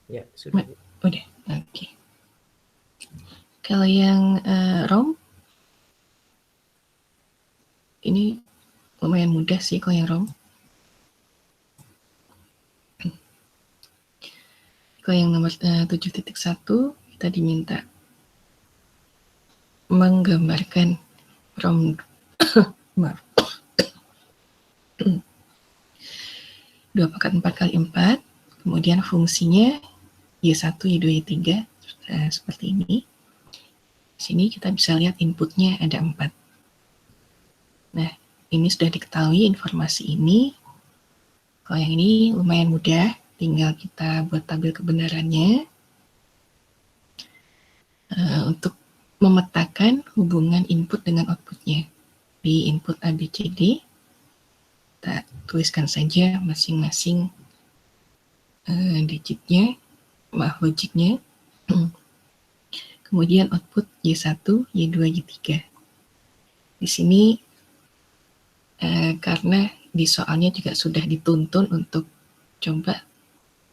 Ya, sudah. Udah, oke. Kalau yang ROM, ini lumayan mudah sih kalau yang ROM. Kalau yang nomor 7.1, kita diminta menggambarkan ROM 2/4x4, kemudian fungsinya Y1, Y2, Y3, seperti ini. Di sini kita bisa lihat inputnya ada 4. Nah, ini sudah diketahui informasi ini. Kalau yang ini lumayan mudah, tinggal kita buat tabel kebenarannya. Untuk memetakan hubungan input dengan outputnya. Di input ABCD, kita tuliskan saja masing-masing digitnya, logiknya. Kemudian output Y1, Y2, Y3. Di sini karena di soalnya juga sudah dituntun untuk coba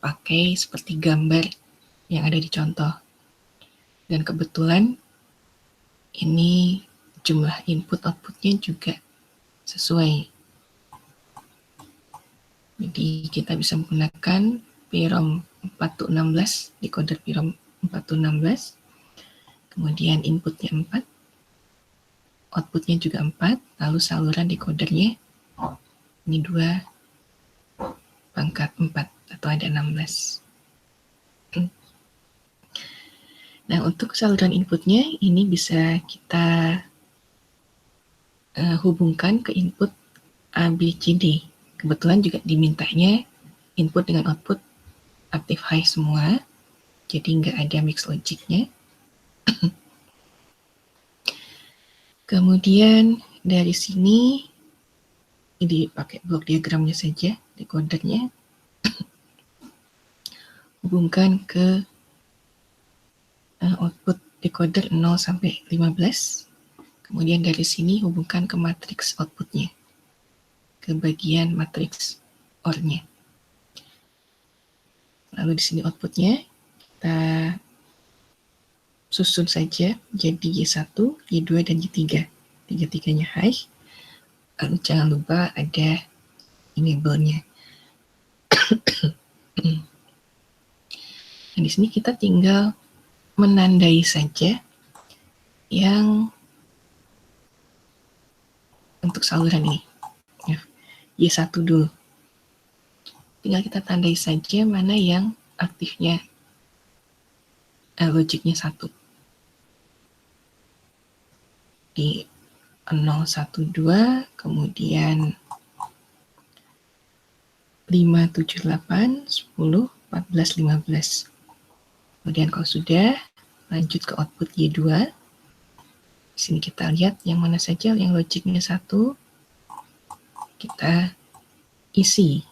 pakai seperti gambar yang ada di contoh. Dan kebetulan ini jumlah input outputnya juga sesuai. Jadi kita bisa menggunakan PROM 4-16, decoder PROM 4-16, kemudian inputnya 4, outputnya juga 4, lalu saluran decodernya ini 2/4 atau ada 16. Nah, untuk saluran inputnya ini bisa kita hubungkan ke input ABCD. Kebetulan juga dimintanya input dengan output aktif high semua, jadi nggak ada mix logicnya. Kemudian dari sini ini pakai blok diagramnya saja, decodernya hubungkan ke output decoder 0 sampai 15. Kemudian dari sini hubungkan ke matriks outputnya, ke bagian matriks OR-nya. Lalu di sini outputnya kita susun saja jadi Y1, Y2, dan Y3. Tiga-tiganya high. Lalu jangan lupa ada enable-nya. Nah, di sini kita tinggal menandai saja yang untuk saluran ini. Y1 dulu. Tinggal kita tandai saja mana yang aktifnya logiknya 1. Di 0, 1, 2, kemudian 5, 7, 8, 10, 14, 15. Kemudian kalau sudah, lanjut ke output Y2. Di sini kita lihat yang mana saja yang logiknya 1, kita isi.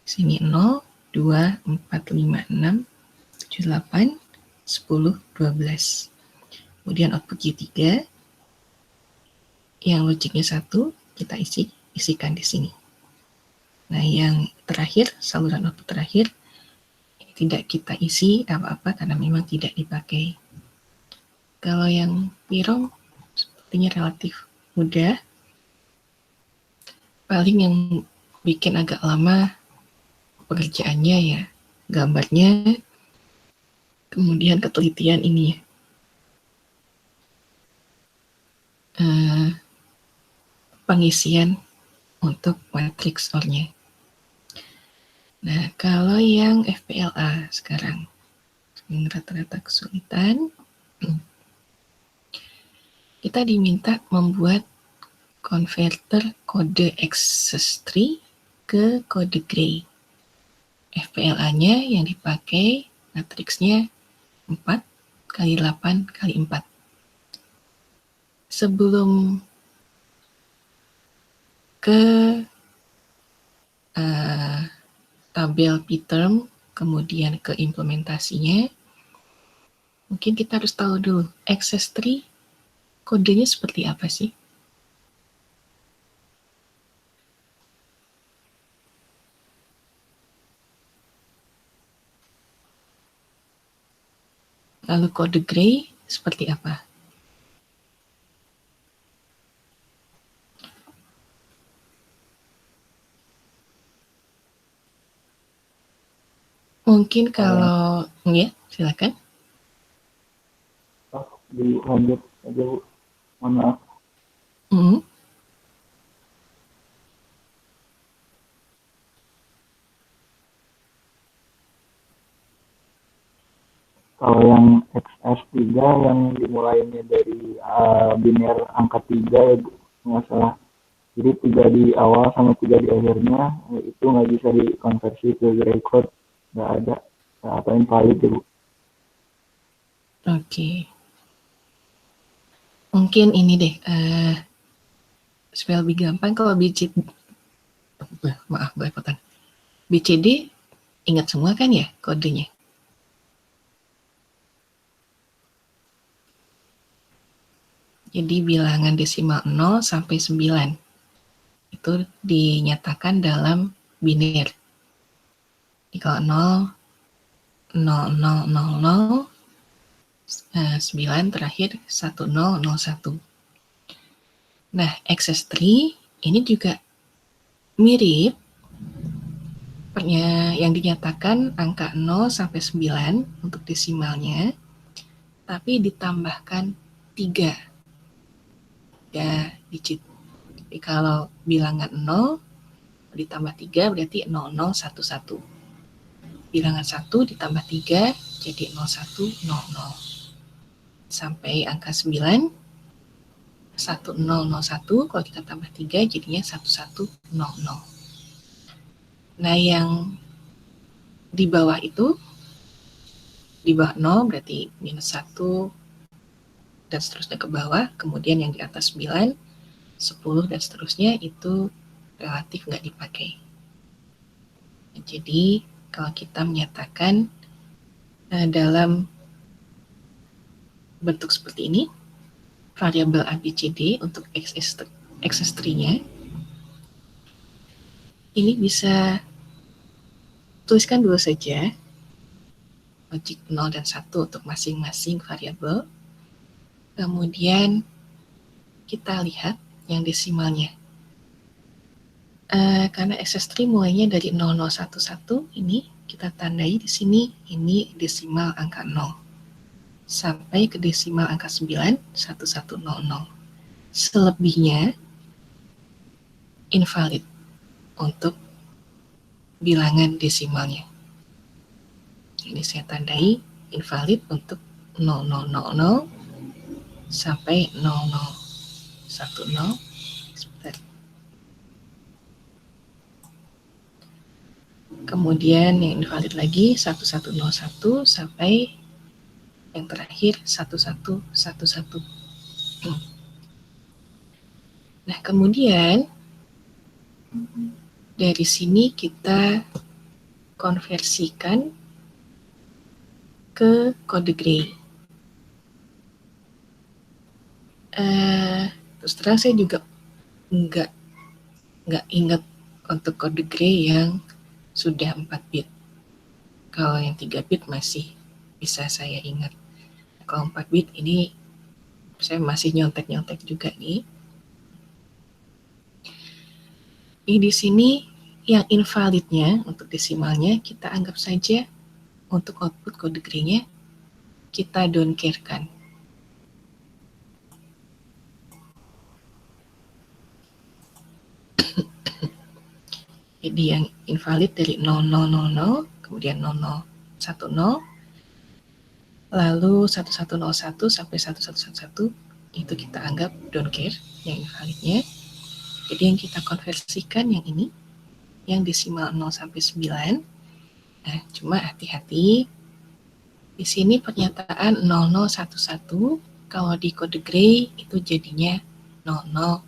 Di sini 0, 2, 4, 5, 6, 7, 8, 10, 12. Kemudian output Y3, yang logiknya 1, kita isikan di sini. Nah, yang terakhir, saluran output terakhir, tidak kita isi apa-apa karena memang tidak dipakai. Kalau yang PROM sepertinya relatif mudah. Paling yang bikin agak lama pekerjaannya ya gambarnya, kemudian ketelitian ini ya. Pengisian untuk matriks OR-nya. Nah, kalau yang FPLA sekarang, yang rata-rata kesulitan, kita diminta membuat konverter kode access tree ke kode gray. FPLA-nya yang dipakai matriksnya 4 kali 8 kali 4. Sebelum ke tabel pterm, kemudian ke implementasinya, mungkin kita harus tahu dulu access tree kodenya seperti apa sih? Lalu kode Gray seperti apa? Mungkin kalau ya, silakan. Dilanjut aja Bu, mohon maaf. Kalau yang XS3 yang dimulainya dari biner angka 3 ya Bu, nggak salah. Jadi 3 di awal sama 3 di akhirnya itu nggak bisa dikonversi ke gray code, nggak ada apa yang valid ya Bu. Oke. Mungkin ini deh, supaya lebih gampang kalau maaf belepotan. BCD ingat semua kan ya kodenya? Jadi bilangan desimal 0 sampai 9 itu dinyatakan dalam biner. Jadi kalau 0, 0, 0, 0, 0, 9 terakhir 1, 0, 0, 1. Nah, XS3 ini juga mirip, yang dinyatakan angka 0 sampai 9 untuk desimalnya, tapi ditambahkan 3 digit. Jadi kalau bilangan 0 ditambah 3 berarti 0011. Bilangan 1 ditambah 3 jadi 0100. Sampai angka 9 1001, kalau kita tambah 3 jadinya 1100. Nah, yang di bawah itu, di bawah 0 berarti minus 1 dan seterusnya ke bawah, kemudian yang di atas 9, 10 dan seterusnya itu relatif nggak dipakai. Jadi kalau kita menyatakan dalam bentuk seperti ini, variabel ABCD untuk XS3-nya, ini bisa tuliskan dulu saja logik 0 dan 1 untuk masing-masing variabel. Kemudian kita lihat yang desimalnya. Karena XS3 mulainya dari 0011, ini kita tandai di sini, ini desimal angka 0. Sampai ke desimal angka 9, 1100. Selebihnya invalid untuk bilangan desimalnya. Ini saya tandai invalid untuk 0000 sampai 0010. Sebentar. Kemudian yang invalid lagi 1101 sampai yang terakhir 1111. Nah, kemudian dari sini kita konversikan ke kode Gray. Terus terang saya juga nggak ingat untuk kode Gray yang sudah 4 bit. Kalau yang 3 bit masih bisa saya ingat. Kalau 4 bit ini saya masih nyontek-nyontek juga nih. Di sini yang invalidnya untuk desimalnya kita anggap saja untuk output kode Gray-nya kita don't care-kan. Jadi yang invalid dari 0000, kemudian 0010, lalu 1101 sampai 1111 itu kita anggap don't care yang invalidnya. Jadi yang kita konversikan yang ini, yang desimal 0 sampai 9. Nah, cuma hati-hati. Di sini pernyataan 0011, kalau di kode Gray itu jadinya 0000.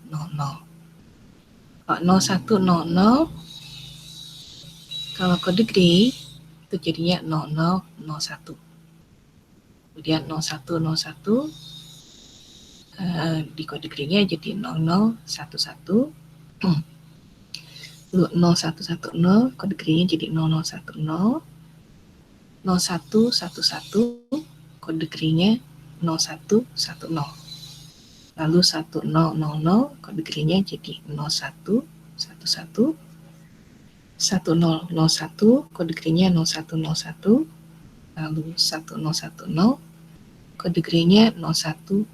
Kalau 0100, kalau kode Gray itu jadinya 0001. Kemudian 0101 di kode Gray-nya jadi 0011. Lalu 0110 kode Gray-nya jadi 0010. 0111 kode gerinya 0110. Lalu 1000 kode gerinya jadi 0111. 1001 kode gerinya 0101. Lalu 1010 kode gerinya 0100.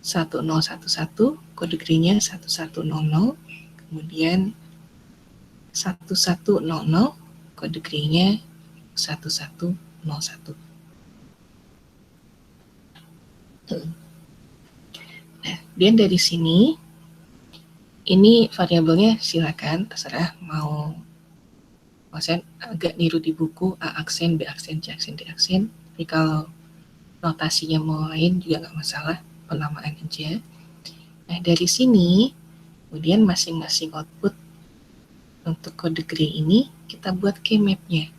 1011 kode gerinya 1100. Kemudian 1100 kode gerinya 1101. Nah, dan dari sini ini variabelnya silakan terserah mau, maksudnya agak niru di buku A aksen, B aksen, C aksen, D aksen. Tapi kalau notasinya mau lain juga nggak masalah, penamaan aja. Nah, dari sini kemudian masing-masing output untuk kode gray ini kita buat keymap-nya.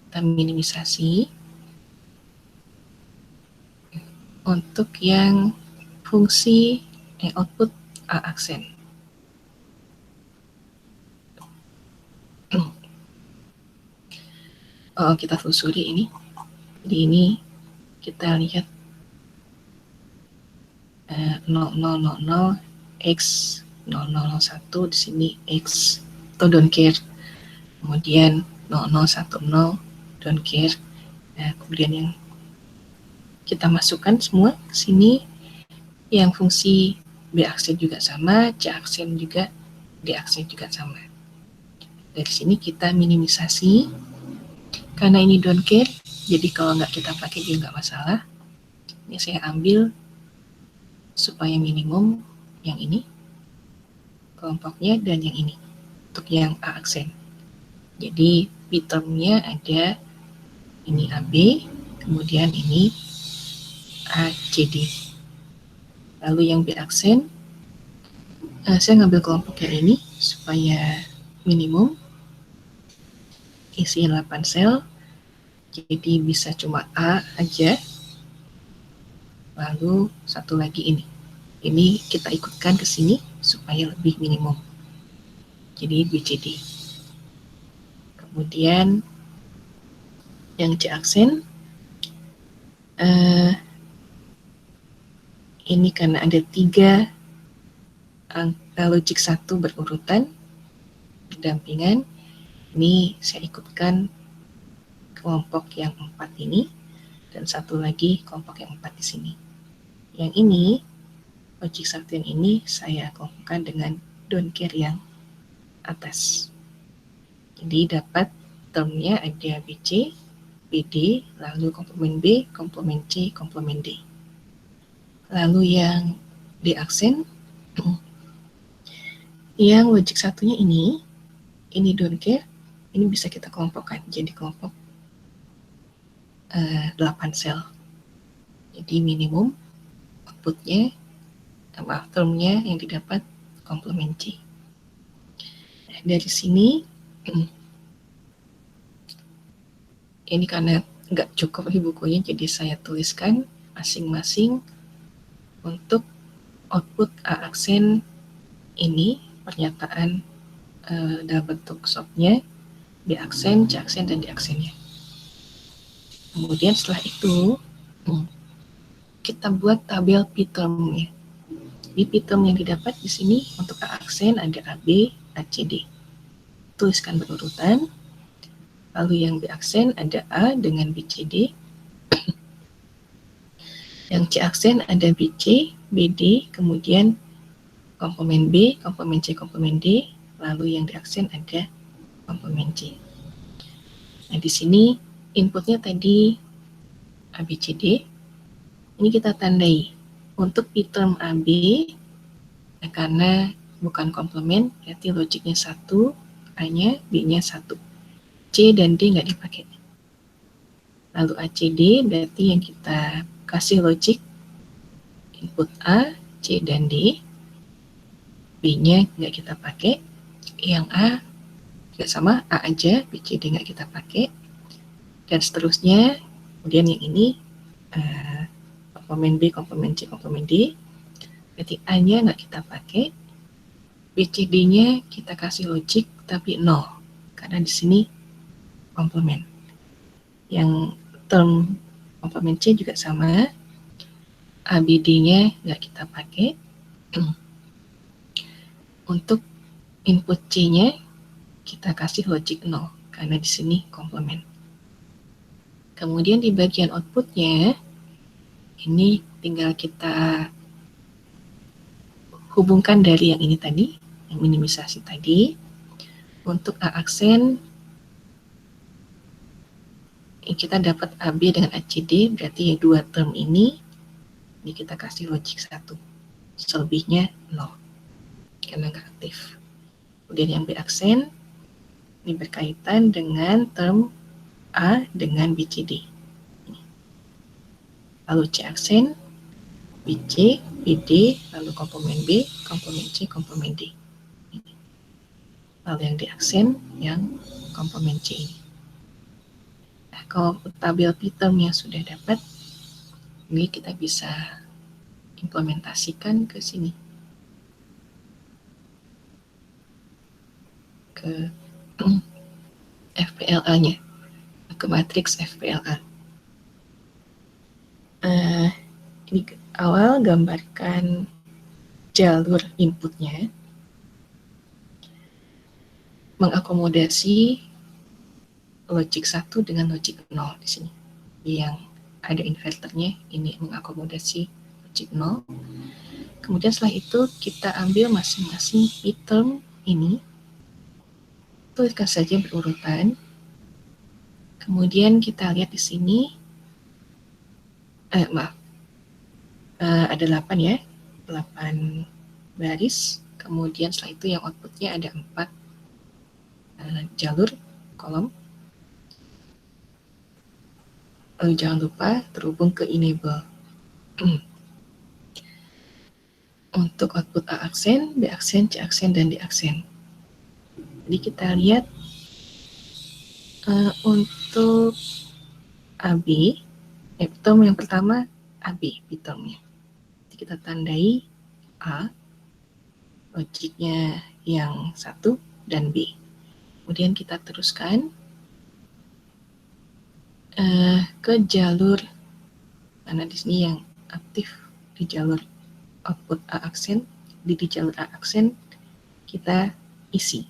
Kita minimisasi untuk yang fungsi output A aksen. Kita telusuri ini. Di ini kita lihat 0000 X 0001 di sini X atau don't care. Kemudian 0010 don't care. Nah, kemudian yang kita masukkan semua ke sini, yang fungsi B aksen juga sama, C aksen juga, D aksen juga sama. Dari sini kita minimisasi, karena ini don't care, jadi kalau nggak kita pakai juga nggak masalah. Ini saya ambil supaya minimum yang ini kelompoknya dan yang ini untuk yang A aksen. Jadi termnya ada ini AB, kemudian ini ACD. Lalu yang B aksen, saya ngambil kelompok yang ini supaya minimum, isi 8 sel, jadi bisa cuma A aja. Lalu satu lagi ini kita ikutkan ke sini supaya lebih minimum, jadi BCD. Kemudian yang C aksen, ini karena ada 3 angka logik 1 berurutan berdampingan, ini saya ikutkan kelompok yang 4 ini dan satu lagi kelompok yang 4 di sini. Yang ini logik 1 yang ini saya kelompokkan dengan don't care yang atas. Jadi dapat termnya ada BC, BD, lalu komplement B, komplement C, komplement D. Lalu yang D aksen, yang logik satunya ini don't care, ini bisa kita kelompokkan jadi kelompok 8 sel. Jadi minimum outputnya, termnya yang didapat komplement C. Nah, dari sini, ini karena nggak cukup di bukunya, jadi saya tuliskan masing-masing untuk output A aksen ini, pernyataan dalam bentuk SOP-nya, B aksen, C aksen, dan D aksennya. Kemudian setelah itu, kita buat tabel p-term-nya. Di p-term yang didapat di sini untuk A aksen ada AB, ACD. Tuliskan berurutan. Lalu yang B aksen ada A dengan BCD. Yang C aksen ada BC, BD, kemudian komplement B, komplement C, komplement D. Lalu yang D aksen ada komplement C. Nah, di sini inputnya tadi ABCD. Ini kita tandai untuk p-term AB, karena bukan komplement, berarti logiknya 1, A-nya, B-nya 1. C dan D nggak dipakai. Lalu ACD berarti yang kita kasih logik input A, C, dan D. B-nya nggak kita pakai. Yang A juga sama, A aja, B, C, D nggak kita pakai. Dan seterusnya. Kemudian yang ini komplement B, komplement C, komplement D. Berarti A-nya nggak kita pakai. B, C, D-nya kita kasih logik tapi 0. Karena di sini komplement. Yang term Komponen C juga sama, ABD-nya nggak kita pakai. Untuk input C-nya kita kasih logic 0 karena di sini komplement. Kemudian di bagian outputnya ini tinggal kita hubungkan dari yang ini tadi, yang minimisasi tadi. Untuk A aksen kita dapat AB dengan ACD, berarti dua term ini kita kasih logic 1. Selebihnya 0 karena nggak aktif. Kemudian yang B aksen ini berkaitan dengan term A dengan BCD. Lalu C aksen, BC, BD, lalu komponen B, komponen C, komponen D. Lalu yang D aksen, yang komponen C ini. Nah, kalau tabel p-term yang sudah dapat, ini kita bisa implementasikan ke sini. Ke FPLA-nya, ke matriks FPLA. Ini awal gambarkan jalur inputnya, mengakomodasi logic 1 dengan logic 0 di sini. Yang ada inverternya ini mengakomodasi logic 0. Kemudian setelah itu kita ambil masing-masing p-term ini, tuliskan saja berurutan. Kemudian kita lihat di sini, ada 8 ya, 8 baris. Kemudian setelah itu yang outputnya ada 4 jalur kolom. Lalu jangan lupa terhubung ke enable. Untuk output A aksen, B aksen, C aksen, dan D aksen. Jadi kita lihat untuk AB, term yang pertama AB, termnya. Jadi kita tandai A, logiknya yang 1 dan B. Kemudian kita teruskan ke jalur mana di sini yang aktif di jalur output A aksen, di jalur A aksen kita isi.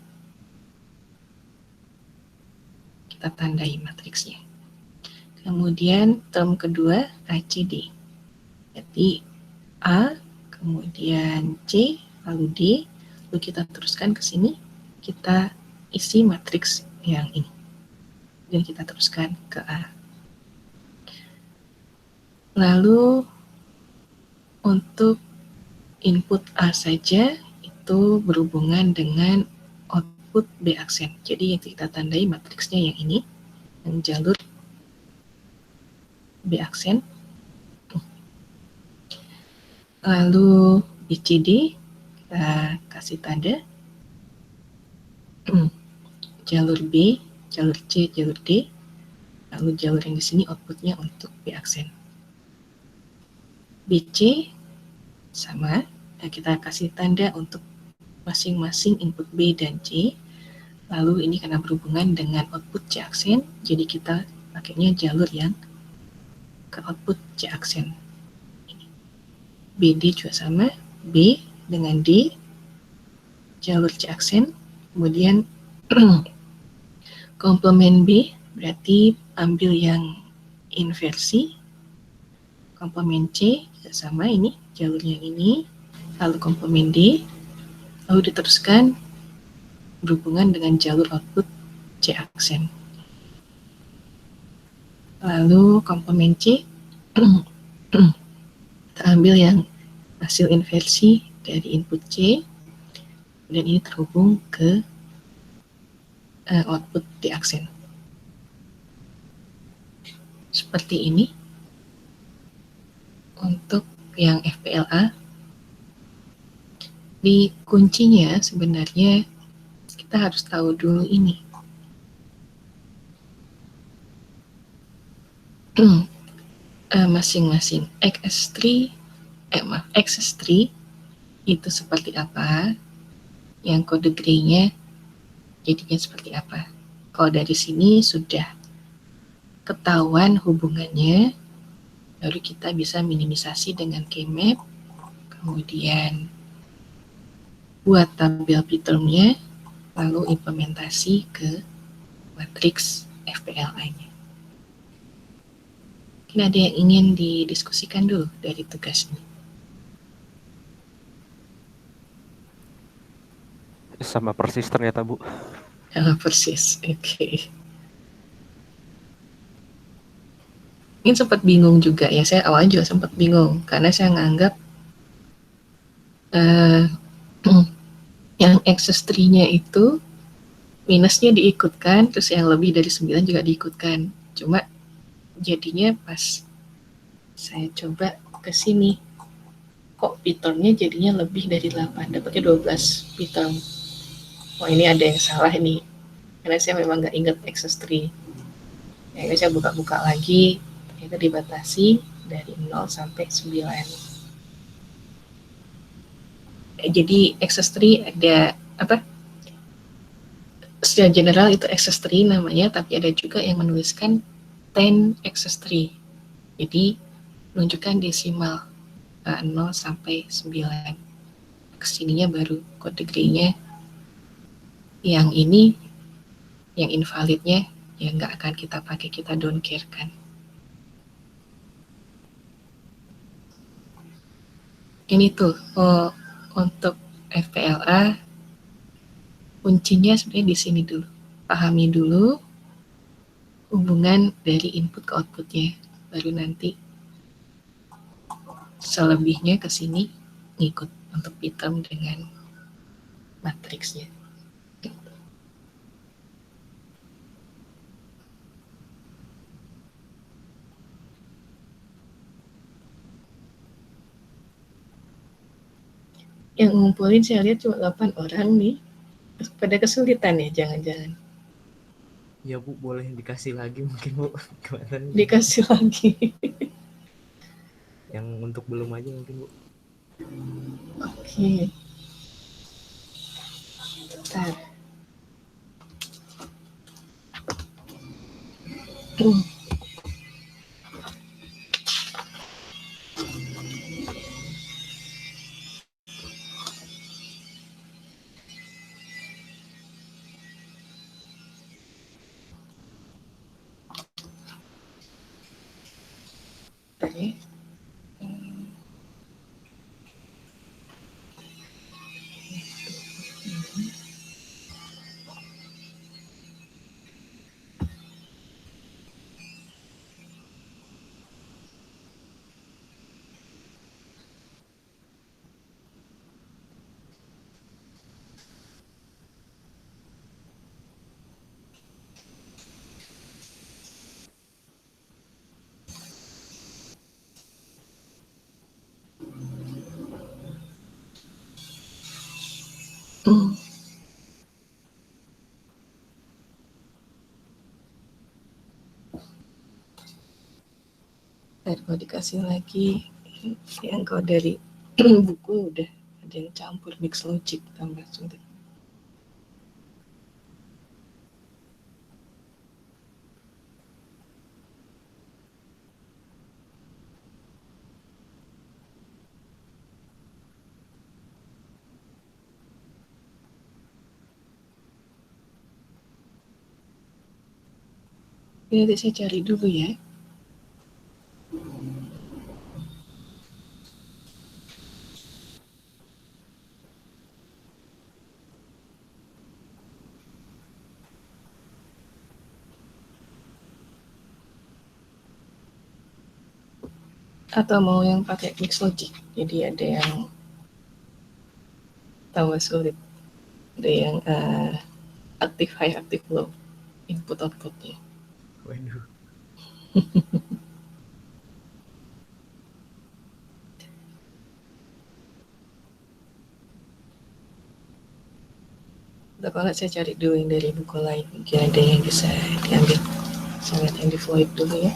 Kita tandai matriksnya. Kemudian term kedua ACD. Jadi A, kemudian C, lalu D, lalu kita teruskan ke sini, kita isi matriks yang ini. Dan kita teruskan ke A. Lalu untuk input A saja itu berhubungan dengan output B aksen. Jadi yang kita tandai matriksnya yang ini, yang jalur B aksen. Lalu BCD kita kasih tanda jalur B, jalur C, jalur D. Lalu jalur yang di sini outputnya untuk B aksen. BC sama, kita kasih tanda untuk masing-masing input B dan C. Lalu ini karena berhubungan dengan output C aksen, jadi kita pakainya jalur yang ke output C aksen. BD juga sama, B dengan D, jalur C aksen, kemudian komplement B berarti ambil yang inversi, komplement C juga sama, ini jalurnya ini, lalu komplement D, lalu diteruskan berhubungan dengan jalur output C aksen. Lalu komplement C kita ambil yang hasil inversi dari input C, dan ini terhubung ke output D aksen. Seperti ini untuk yang FPLA. Di kuncinya sebenarnya kita harus tahu dulu ini. Masing-masing XS3 itu seperti apa, yang kode gray-nya jadinya seperti apa. Kalau dari sini sudah ketahuan hubungannya, Lalu kita bisa minimisasi dengan Kmap, kemudian buat tabel p-termnya, lalu implementasi ke matriks FPLA-nya. Mungkin ada yang ingin didiskusikan dulu dari tugas ini. Sama persis ternyata, Bu. Persis, oke. Ini sempat bingung juga ya, saya awalnya juga sempat bingung karena saya nganggap yang access tree-nya itu minusnya diikutkan, terus yang lebih dari 9 juga diikutkan. Cuma jadinya pas saya coba ke sini, kok p-term-nya jadinya lebih dari 8, dapatnya 12 p-term. Oh, ini ada yang salah ini, karena saya memang nggak ingat access tree. Akhirnya saya buka-buka lagi, ternyata dibatasi dari 0 sampai 9. Jadi access tree ada apa? Secara general itu access tree namanya, tapi ada juga yang menuliskan 10 access tree. Jadi menunjukkan desimal 0 sampai 9. Kesininya baru kode gray-nya yang ini, yang invalidnya ya nggak akan kita pakai, kita don't care kan. Ini tuh untuk FPLA kuncinya sebenarnya di sini dulu. Pahami dulu hubungan dari input ke outputnya, baru nanti selebihnya ke sini ngikut untuk p-term dengan matriksnya. Yang ngumpulin saya lihat cuma 8 orang nih. Pada kesulitan ya, jangan-jangan. Ya Bu, boleh dikasih lagi mungkin Bu. Gimana nih? Dikasih lagi. Yang untuk belum aja mungkin Bu. Oke. Bentar. Oke. Kalau dikasih lagi yang kalau dari buku udah ada yang campur mix logic tambah sulit. Ini nanti saya cari dulu ya. Atau mau yang pakai mix logic, jadi ada yang tambah sulit, ada yang aktif high, aktif low input outputnya. Waduh. Udah, kalau saya cari dulu yang dari buku lain, mungkin ada yang bisa diambil. Saya lihat yang di void dulu ya.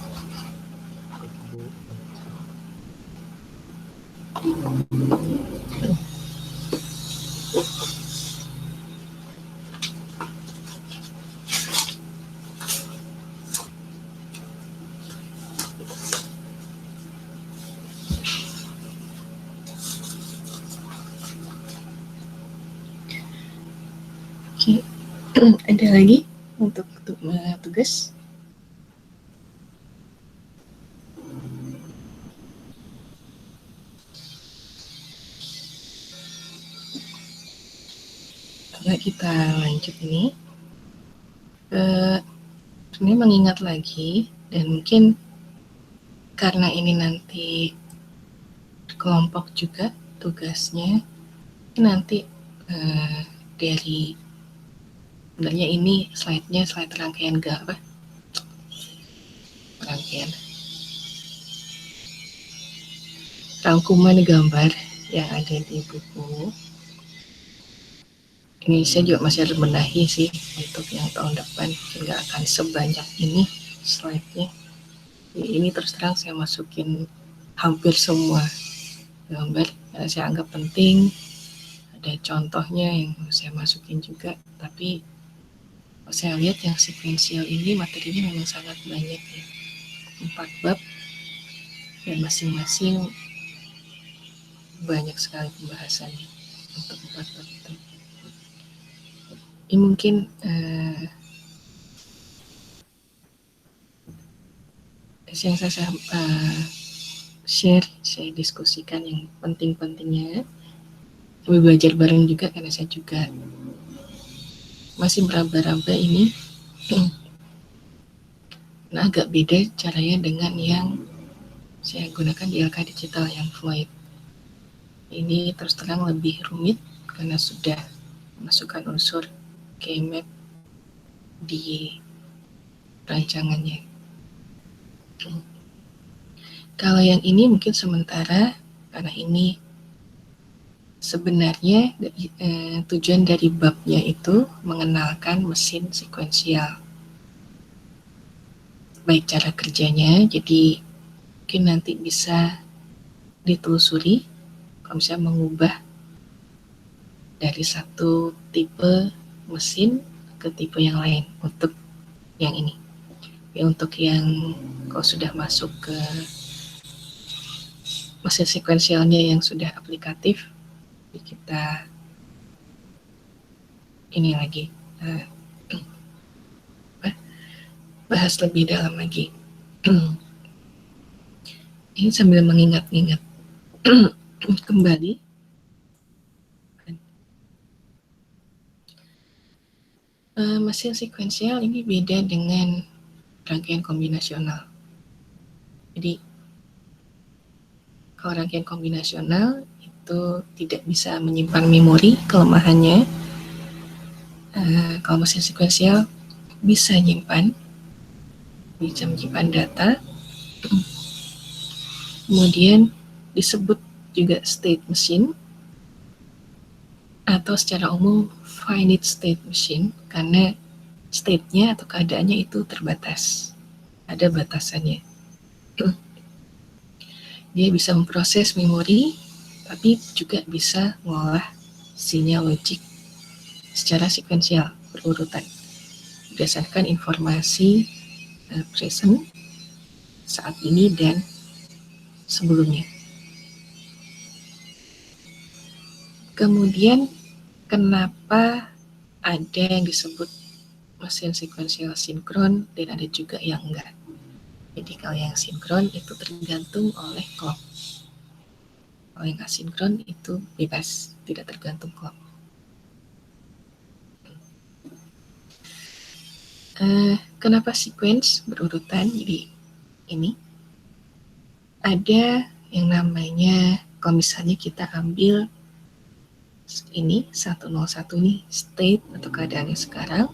Oke, ada lagi untuk tugas? Coba kita lanjut ini. Sebenarnya mengingat lagi, dan mungkin karena ini nanti kelompok juga tugasnya, nanti dari sebenarnya ini slide-nya slide rangkaian rangkuman gambar yang ada di buku. Ini saya juga masih harus benahi sih untuk yang tahun depan, nggak akan sebanyak ini slide-nya. Ini terus terang saya masukin hampir semua gambar karena saya anggap penting. Ada contohnya yang saya masukin juga, tapi saya lihat yang sekuensial ini materinya memang sangat banyak ya, 4 bab dan masing-masing banyak sekali pembahasannya untuk 4 bab itu. Ini mungkin yang saya share, saya diskusikan yang penting-pentingnya. Sambil belajar bareng juga karena saya juga masih meraba-raba ini. Nah, agak beda caranya dengan yang saya gunakan di LK Digital yang Fluid. Ini terus terang lebih rumit karena sudah masukkan unsur keymap di rancangannya. Kalau yang ini mungkin sementara karena ini sebenarnya tujuan dari babnya itu mengenalkan mesin sekuensial. Baik cara kerjanya, jadi mungkin nanti bisa ditelusuri kalau misalnya mengubah dari satu tipe mesin ke tipe yang lain untuk yang ini. Ya, untuk yang kalau sudah masuk ke mesin sekuensialnya yang sudah aplikatif, kita ini lagi bahas lebih dalam lagi. Ini sambil mengingat-ingat kembali. Mesin sekuensial ini beda dengan rangkaian kombinasional. Jadi kalau rangkaian kombinasional itu tidak bisa menyimpan memori, kelemahannya. Kalau mesin sekuensial bisa menyimpan data. Kemudian disebut juga state machine atau secara umum finite state machine karena state-nya atau keadaannya itu terbatas, ada batasannya. Dia bisa memproses memori, tapi juga bisa mengolah sinyal logik secara sekuensial, berurutan, berdasarkan informasi present saat ini dan sebelumnya. Kemudian kenapa ada yang disebut mesin sekuensial sinkron dan ada juga yang enggak. Jadi kalau yang sinkron itu tergantung oleh clock. Kalau yang asinkron itu bebas, tidak tergantung clock. Kenapa sequence berurutan? Jadi ini ada yang namanya, kalau misalnya kita ambil ini 101 nih, state atau keadaannya sekarang,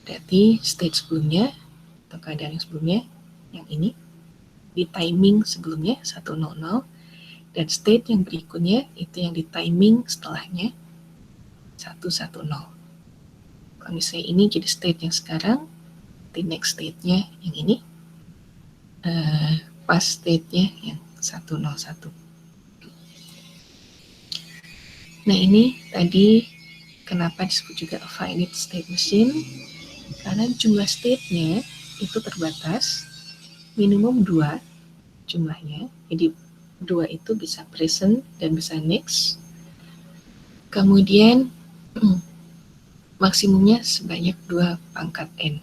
berarti state sebelumnya atau keadaan yang sebelumnya yang ini di timing sebelumnya 100 dan state yang berikutnya itu yang di timing setelahnya 110. Kalau misalnya ini jadi state yang sekarang, the next state-nya yang ini, past state-nya yang 101. Nah ini tadi kenapa disebut juga a finite state machine, karena jumlah state-nya itu terbatas, minimum 2 jumlahnya, jadi 2 itu bisa present dan bisa next. Kemudian maksimumnya sebanyak 2 pangkat N.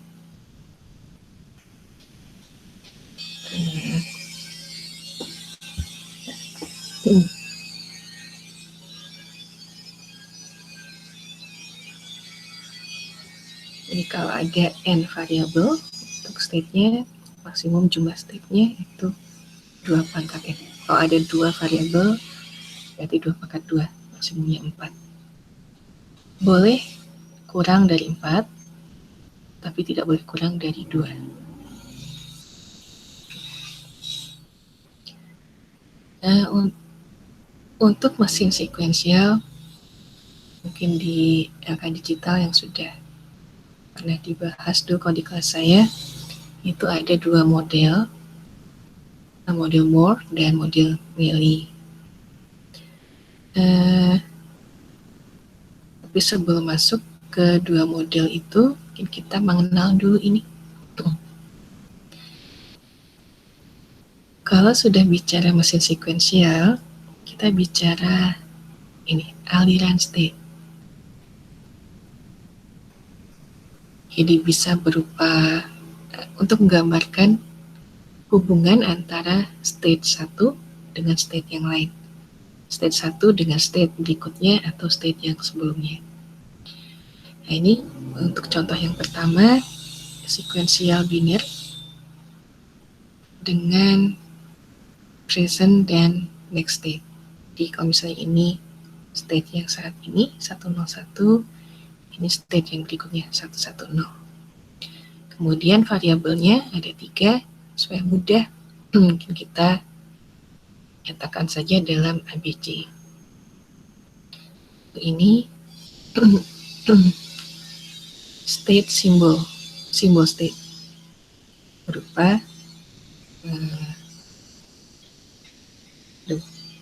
Jadi kalau ada N variabel, untuk state-nya, maksimum jumlah state-nya itu 2 pangkat N. Kalau ada 2 variabel, berarti 2 pangkat 2, maksimumnya 4. Boleh kurang dari 4, tapi tidak boleh kurang dari 2. Nah, untuk mesin sekuensial, mungkin di LK digital yang sudah pernah dibahas dulu kalau di kelas saya, itu ada 2 model, model Moore dan model Mealy. Tapi sebelum masuk ke 2 model itu, mungkin kita mengenal dulu ini. Kalau sudah bicara mesin sekuensial, kita bicara ini, aliran state. Jadi bisa berupa, untuk menggambarkan hubungan antara state 1 dengan state yang lain. State 1 dengan state berikutnya atau state yang sebelumnya. Nah ini untuk contoh yang pertama, sekuensial biner dengan present dan next state. Jadi kalau misalnya ini state yang saat ini 101, ini state yang berikutnya 110. Kemudian variabelnya ada 3, supaya mudah mungkin kita nyatakan saja dalam ABC. Ini state simbol state berupa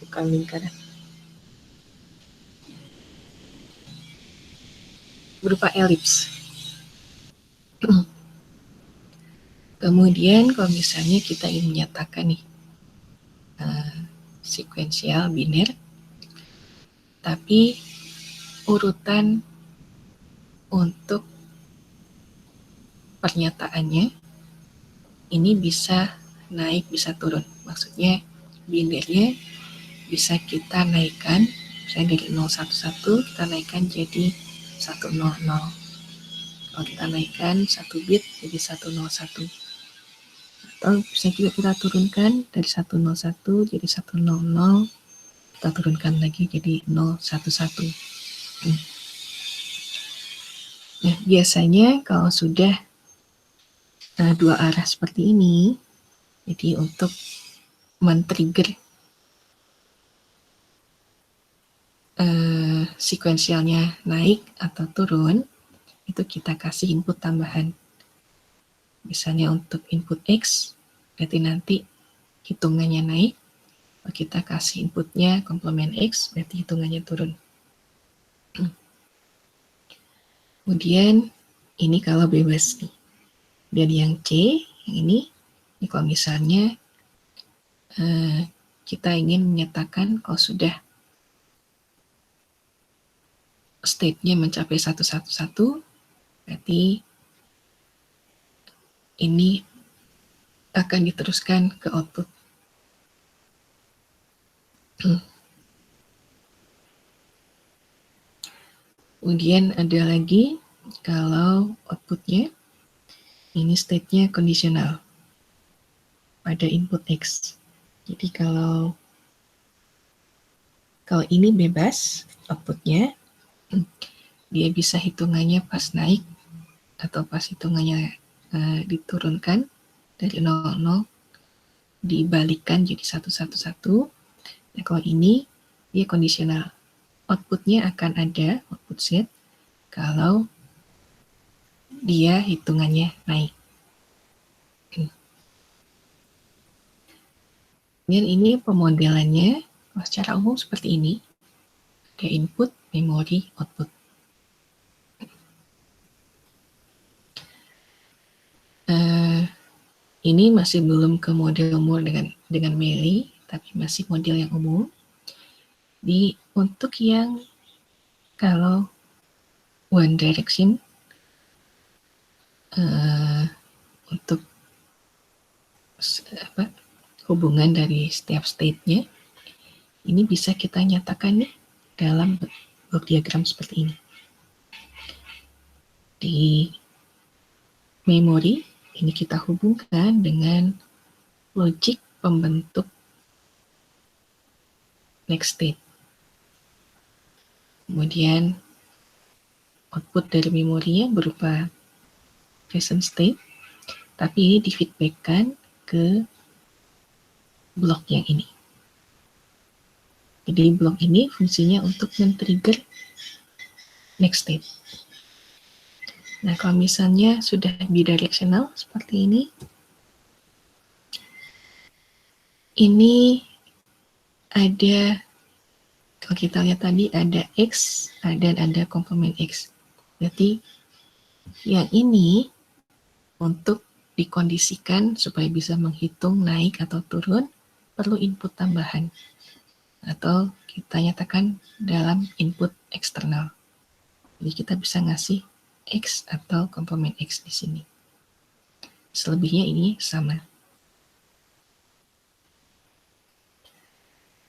bukan lingkaran, berupa elips. Kemudian kalau misalnya kita ingin menyatakan nih sekuensial biner, tapi urutan untuk pernyataannya ini bisa naik bisa turun. Maksudnya binernya bisa kita naikkan, misalnya dari 011 kita naikkan jadi 100. Kalau kita naikkan 1 bit jadi 101. Atau bisa juga kita turunkan dari 101 jadi 100, kita turunkan lagi jadi 011. Nah, biasanya kalau sudah 2 arah seperti ini, jadi untuk men-trigger sekuensialnya naik atau turun, itu kita kasih input tambahan. Misalnya untuk input X, berarti nanti hitungannya naik. Kalau kita kasih inputnya komplement X, berarti hitungannya turun. Kemudian ini kalau bebas nih. Dan yang C, yang ini kalau misalnya kita ingin menyatakan kalau sudah state-nya mencapai 111, berarti ini akan diteruskan ke output. Kemudian ada lagi kalau outputnya ini state-nya kondisional pada input X. Jadi kalau ini bebas outputnya, dia bisa hitungannya pas naik atau pas hitungannya diturunkan dari 00 dibalikan jadi 111. Nah, kalau ini dia kondisional. Outputnya akan ada output set kalau dia hitungannya naik. Dan ini pemodelannya secara umum seperti ini. Ada input, memori, output. Ini masih belum ke model Moore dengan Mealy, tapi masih model yang umum. Untuk yang kalau one direction untuk hubungan dari setiap state-nya. Ini bisa kita nyatakan nih dalam block diagram seperti ini. Di memori ini kita hubungkan dengan logik pembentuk next state. Kemudian output dari memorinya berupa present state, tapi ini di-feedback-kan ke blok yang ini. Jadi blok ini fungsinya untuk men-trigger next state. Nah, kalau misalnya sudah bidirectional seperti ini ada, kalau kita lihat tadi ada X dan ada komplement X. Berarti yang ini untuk dikondisikan supaya bisa menghitung naik atau turun perlu input tambahan, atau kita nyatakan dalam input eksternal. Jadi kita bisa ngasih X atau komplement X di sini. Selebihnya ini sama.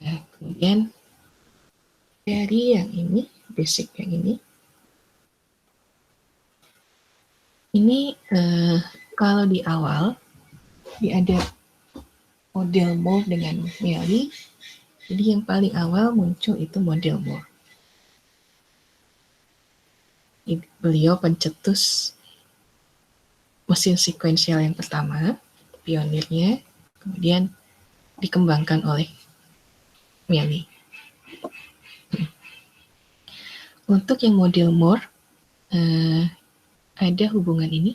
Nah, kemudian dari yang ini, basic yang ini kalau di awal ada model Moore dengan Mealy. Jadi yang paling awal muncul itu model Moore. Beliau pencetus mesin sekuensial yang pertama, pionirnya, kemudian dikembangkan oleh Mealy. Untuk yang model Moore, ada hubungan ini.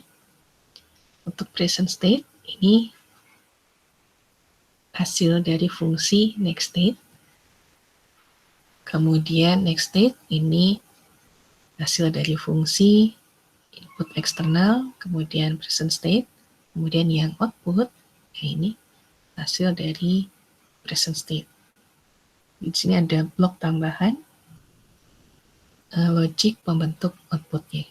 Untuk present state, ini hasil dari fungsi next state. Kemudian next state ini hasil dari fungsi input eksternal, kemudian present state, kemudian yang output, ini hasil dari present state. Di sini ada blok tambahan, logik pembentuk outputnya.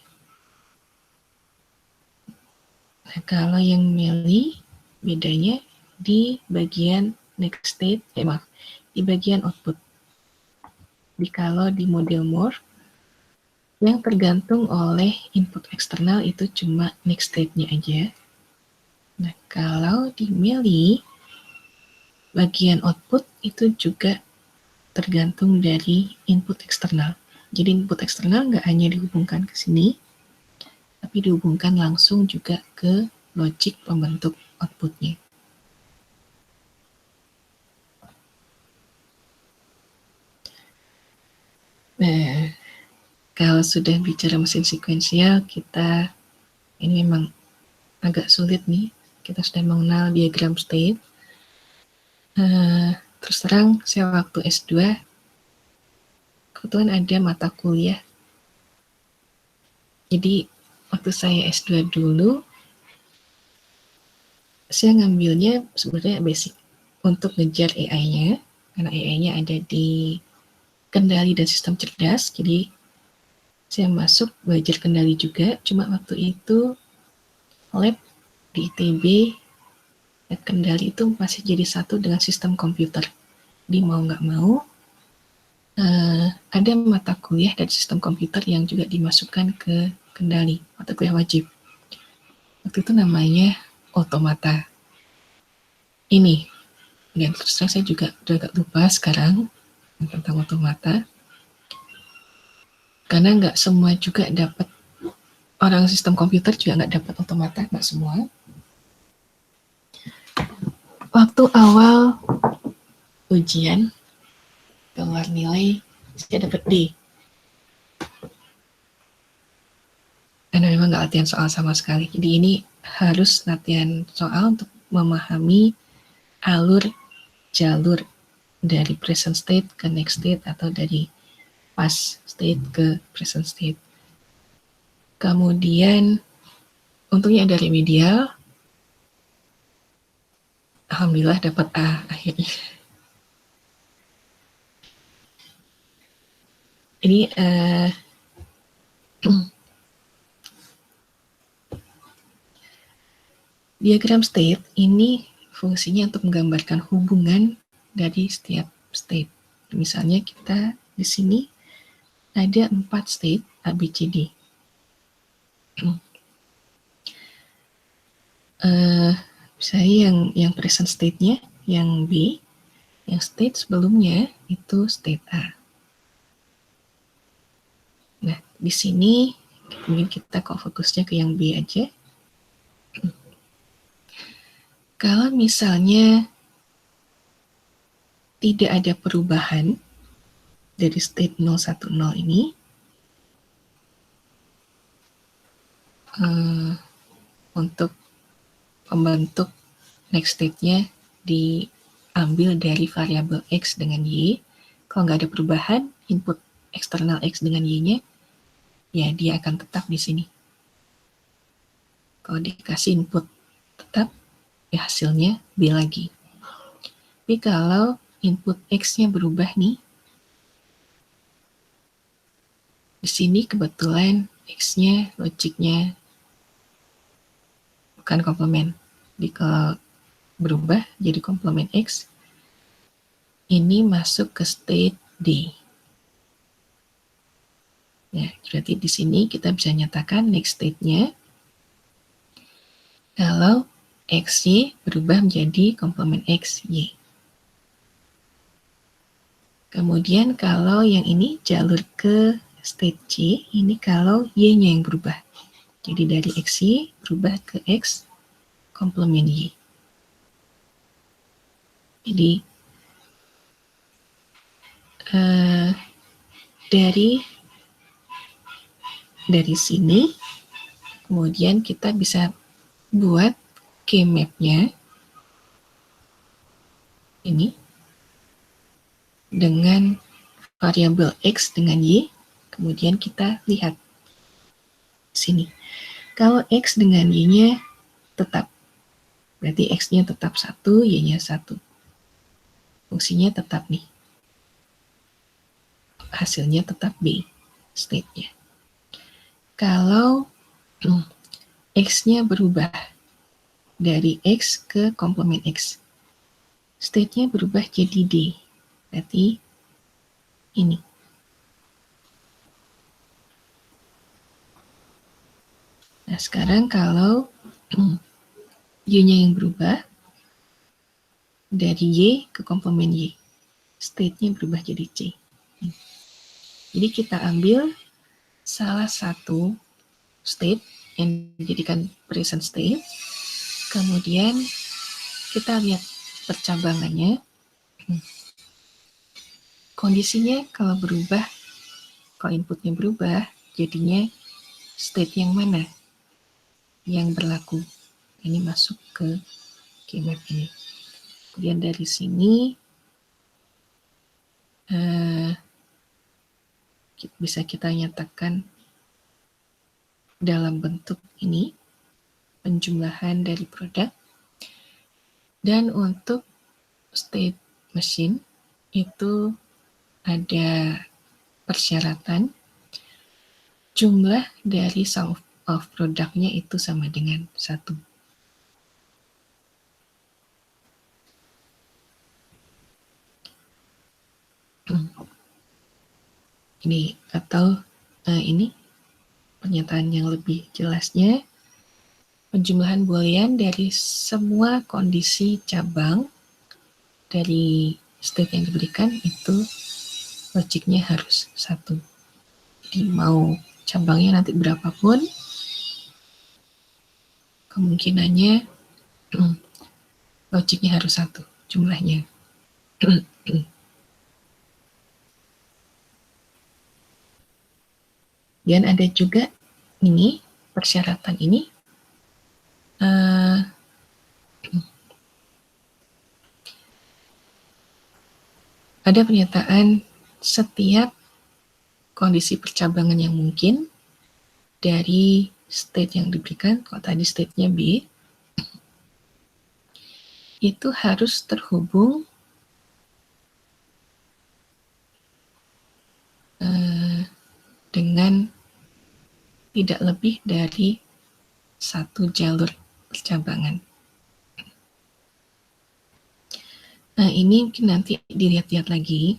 Nah, kalau yang Mealy, bedanya di bagian next state, di bagian output. Kalau di model Moore, yang tergantung oleh input eksternal itu cuma next state-nya aja. Nah, kalau di Mealy, bagian output itu juga tergantung dari input eksternal. Jadi input eksternal nggak hanya dihubungkan ke sini, tapi dihubungkan langsung juga ke logik pembentuk outputnya. Nah, kalau sudah bicara mesin sekuensial, ini memang agak sulit nih. Kita sudah mengenal diagram state. Terus terang, saya waktu S2, kebetulan ada mata kuliah. Jadi, waktu saya S2 dulu, saya ngambilnya sebenarnya basic untuk ngejar AI-nya, karena AI-nya ada di kendali dan sistem cerdas, jadi saya masuk belajar kendali juga, cuma waktu itu lab di ITB, lab kendali itu masih jadi satu dengan sistem komputer. Jadi mau nggak mau, ada mata kuliah dari sistem komputer yang juga dimasukkan ke kendali, mata kuliah wajib. Waktu itu namanya otomata. Ini, dan terus saya juga udah agak lupa sekarang tentang otomata, karena nggak semua juga dapat, orang sistem komputer juga nggak dapat otomata, nggak semua. Waktu awal ujian, keluar nilai, saya dapat D. Karena memang nggak latihan soal sama sekali. Jadi ini harus latihan soal untuk memahami jalur dari present state ke next state atau dari past state ke present state. Kemudian untungnya ada remedial. Alhamdulillah dapat A akhirnya. Ini Diagram state ini fungsinya untuk menggambarkan hubungan dari setiap state. Misalnya kita di sini ada 4 state ABCD. Misalnya yang present state-nya yang B, yang state sebelumnya itu state A. Nah, di sini mungkin kita kok fokusnya ke yang B aja. Kalau misalnya tidak ada perubahan dari state 010 ini, untuk pembentuk next state-nya diambil dari variabel X dengan Y. Kalau nggak ada perubahan, input eksternal X dengan Y-nya, ya dia akan tetap di sini. Kalau dikasih input tetap, ya hasilnya B lagi. Tapi kalau input X-nya berubah nih, di sini kebetulan X-nya, logiknya bukan komplement. Jadi kalau berubah jadi komplement X, ini masuk ke state D. Ya, berarti di sini kita bisa nyatakan next state-nya kalau XY berubah menjadi komplement XY. Kemudian kalau yang ini jalur ke state C, ini kalau Y-nya yang berubah. Jadi dari XY berubah ke X komplement Y. Jadi dari sini kemudian kita bisa buat K-map-nya ini dengan variabel X dengan Y, kemudian kita lihat sini. Kalau X dengan Y-nya tetap, berarti X-nya tetap 1, Y-nya 1. Fungsinya tetap nih. Hasilnya tetap B, state-nya. Kalau X-nya berubah dari X ke komplement X, state-nya berubah jadi D. Berarti ini. Nah, sekarang kalau Y-nya yang berubah dari Y ke komplement Y, state-nya berubah jadi C. Jadi kita ambil salah satu state yang dijadikan present state, kemudian kita lihat percabangannya. Kondisinya kalau berubah, kalau inputnya berubah, jadinya state yang mana yang berlaku. Ini masuk ke K-map ini. Kemudian dari sini bisa kita nyatakan dalam bentuk ini penjumlahan dari produk. Dan untuk state machine itu ada persyaratan jumlah dari sum of produknya itu sama dengan 1. Ini atau ini pernyataan yang lebih jelasnya, penjumlahan boolean dari semua kondisi cabang dari state yang diberikan itu logiknya harus 1. Jadi mau cabangnya nanti berapapun, kemungkinannya logiknya harus 1 jumlahnya. Dan ada juga ini persyaratan ini ada pernyataan setiap kondisi percabangan yang mungkin dari state yang diberikan. Kalau tadi state-nya B, itu harus terhubung dengan tidak lebih dari satu jalur percabangan. Nah, ini mungkin nanti dilihat-lihat lagi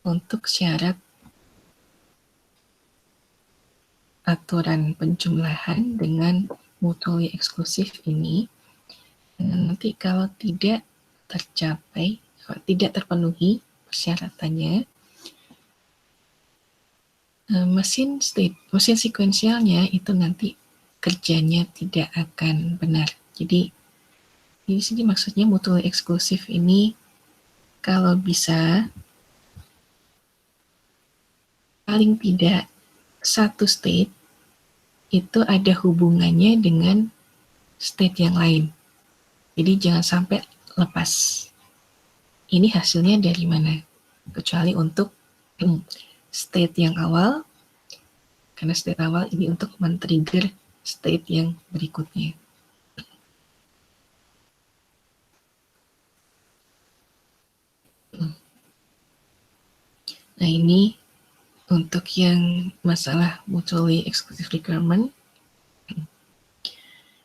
untuk syarat aturan penjumlahan dengan mutually eksklusif ini. Nanti kalau tidak tercapai, tidak terpenuhi persyaratannya, mesin sekuensialnya itu nanti kerjanya tidak akan benar. Jadi di sini maksudnya mutually eksklusif ini kalau bisa paling tidak satu state itu ada hubungannya dengan state yang lain. Jadi jangan sampai lepas. Ini hasilnya dari mana? Kecuali untuk state yang awal, karena state awal ini untuk men-trigger state yang berikutnya. Nah, ini untuk yang masalah mutually exclusive requirement.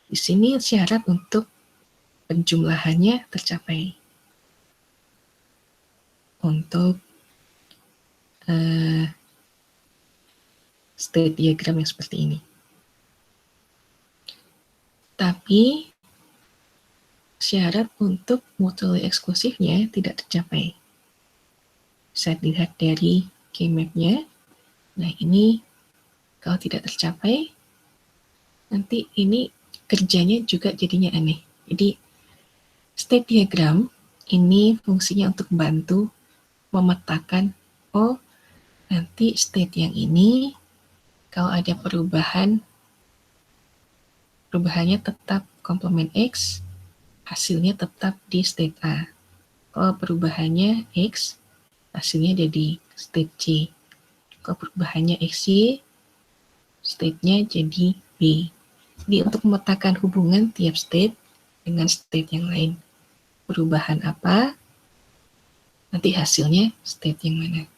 Di sini syarat untuk penjumlahannya tercapai. Untuk state diagram yang seperti ini. Tapi syarat untuk mutually eksklusifnya tidak tercapai. Bisa dilihat dari keymap-nya. Nah, ini kalau tidak tercapai, nanti ini kerjanya juga jadinya aneh. Jadi state diagram ini fungsinya untuk membantu memetakan, oh nanti state yang ini kalau ada perubahannya tetap komplement X, hasilnya tetap di state A. Kalau perubahannya X, hasilnya ada di state C. Kalau perubahannya XY, state-nya jadi B. Jadi untuk memetakan hubungan tiap state dengan state yang lain. Perubahan apa, nanti hasilnya state yang mana.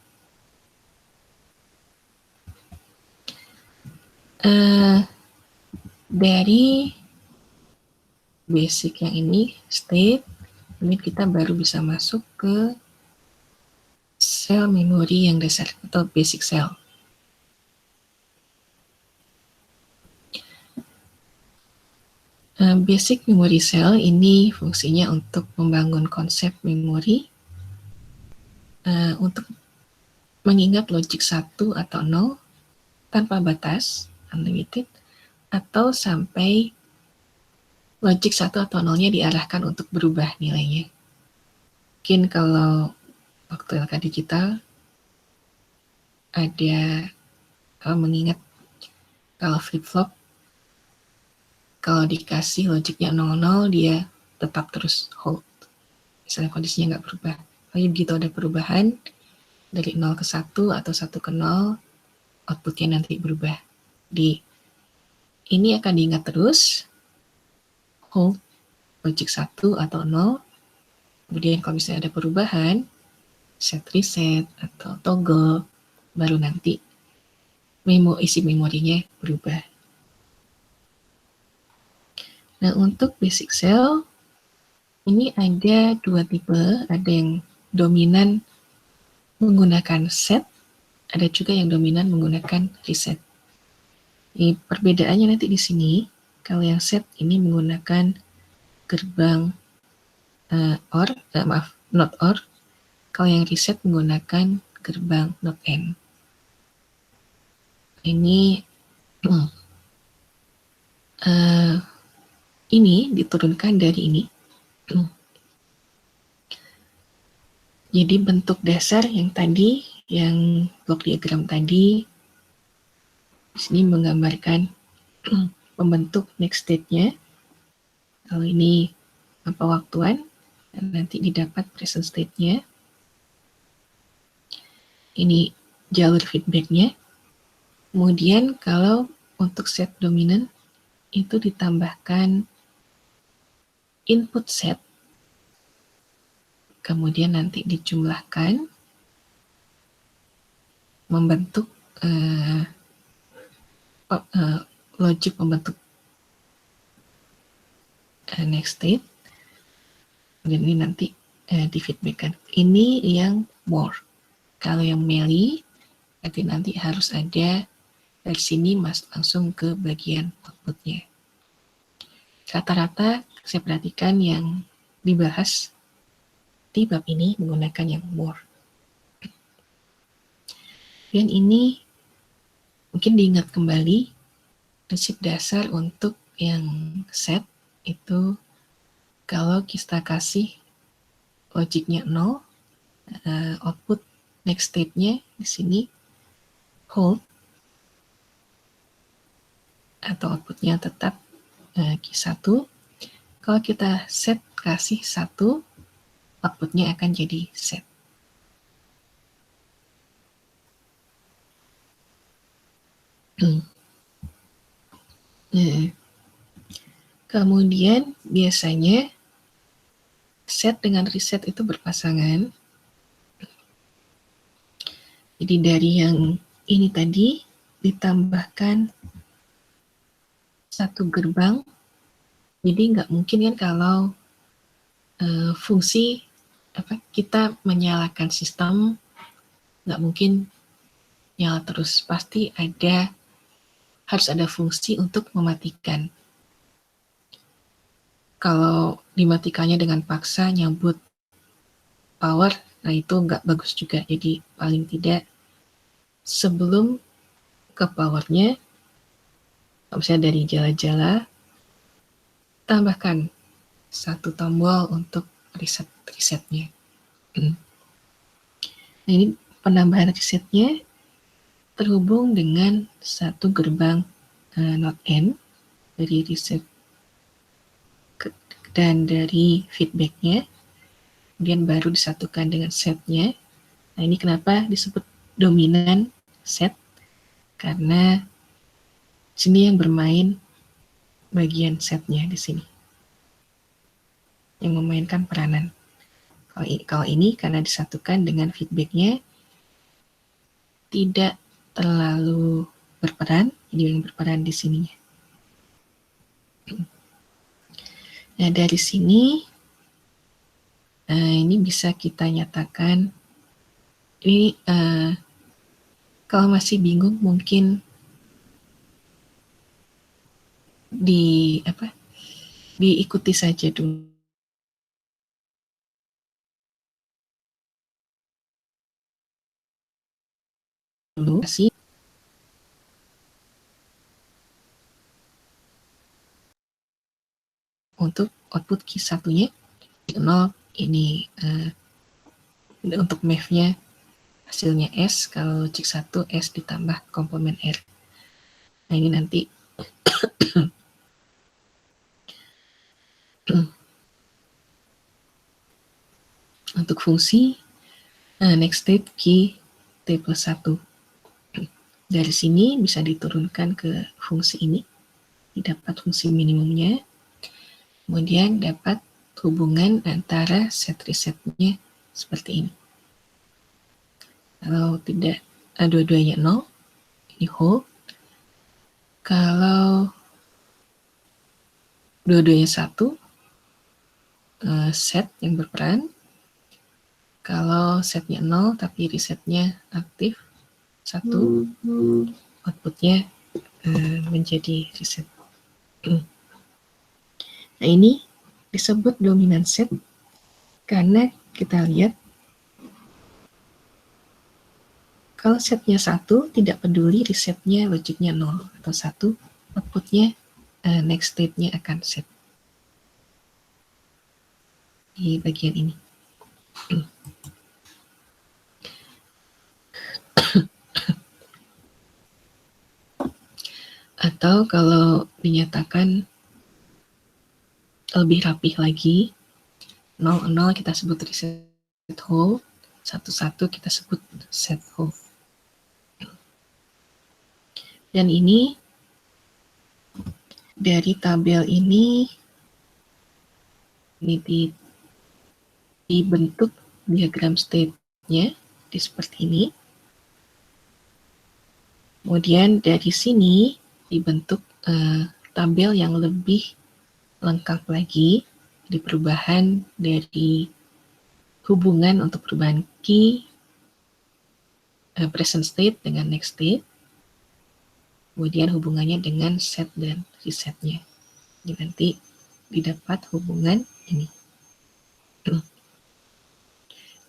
Dari basic yang ini, state, ini kita baru bisa masuk ke sel memori yang dasar atau basic cell. Basic memory cell ini fungsinya untuk membangun konsep memori, untuk mengingat logic 1 atau 0 tanpa batas, unlimited, atau sampai logic 1 atau 0-nya diarahkan untuk berubah nilainya. Mungkin kalau waktu LK digital ada mengingat kalau flip-flop, kalau dikasih logiknya 00, dia tetap terus hold. Misalnya kondisinya nggak berubah. Tapi begitu ada perubahan, dari 0 ke 1 atau 1 ke 0, outputnya nanti berubah. Ini akan diingat terus, hold logic 1 atau 0, kemudian kalau misalnya ada perubahan, set reset atau toggle, baru nanti isi memorinya berubah. Nah, untuk basic cell, ini ada dua tipe, ada yang dominan menggunakan set, ada juga yang dominan menggunakan reset. Ini perbedaannya nanti di sini, kalau yang set ini menggunakan gerbang not OR, kalau yang reset menggunakan gerbang not AND. Ini diturunkan dari ini. Jadi bentuk dasar yang tadi, yang blok diagram tadi, di sini menggambarkan pembentuk next state-nya. Kalau ini waktuan, dan nanti didapat present state-nya. Ini jalur feedback-nya. Kemudian kalau untuk set dominan, itu ditambahkan input set, kemudian nanti dijumlahkan membentuk logic pembentuk next state. Dan ini nanti di feedbackkan. Ini yang more. Kalau yang melee, berarti nanti harus ada dari sini langsung ke bagian outputnya. Rata-rata saya perhatikan yang dibahas di bab ini menggunakan yang more. Dan ini mungkin diingat kembali prinsip dasar untuk yang set itu kalau kita kasih logiknya 0, output next state-nya di sini hold atau outputnya tetap Q1. Kalau kita set kasih 1, outputnya akan jadi set. Kemudian biasanya set dengan reset itu berpasangan. Jadi dari yang ini tadi ditambahkan satu gerbang. Jadi nggak mungkin kan kalau fungsi kita menyalakan sistem, nggak mungkin nyala terus. Pasti harus ada fungsi untuk mematikan. Kalau dimatikannya dengan paksa nyambut power, nah itu nggak bagus juga. Jadi paling tidak sebelum ke powernya, misalnya dari jala-jala, tambahkan satu tombol untuk resetnya. Nah, ini penambahan resetnya terhubung dengan satu gerbang not N dari reset dan dari feedbacknya, kemudian baru disatukan dengan setnya. Nah ini kenapa disebut dominan set, karena sini yang bermain bagian setnya di sini, yang memainkan peranan. Kalau ini karena disatukan dengan feedbacknya tidak terlalu berperan, jadi yang berperan di sininya. Nah dari sini ini bisa kita nyatakan ini kalau masih bingung mungkin diikuti saja dulu. Untuk output Q1-nya 0, ini untuk math-nya hasilnya S, kalau logic 1 S ditambah komplement R. Nah ini nanti untuk fungsi next state Q T plus 1. Dari sini bisa diturunkan ke fungsi ini, didapat fungsi minimumnya, kemudian dapat hubungan antara set resetnya seperti ini. Kalau tidak dua-duanya 0, ini hold. Kalau dua-duanya 1, set yang berperan. Kalau setnya 0 tapi resetnya aktif 1, outputnya menjadi reset. Nah ini disebut dominan set karena kita lihat kalau setnya 1 tidak peduli resetnya logiknya 0 atau 1, outputnya next state-nya akan set di bagian ini. Atau kalau dinyatakan lebih rapih lagi, 0, kita sebut reset hold, 1, kita sebut set hold. Dan ini dari tabel ini dibentuk diagram state-nya seperti ini. Kemudian dari sini dibentuk tabel yang lebih lengkap lagi di perubahan dari hubungan untuk perubahan key, present state dengan next state, kemudian hubungannya dengan set dan resetnya. Jadi nanti didapat hubungan ini,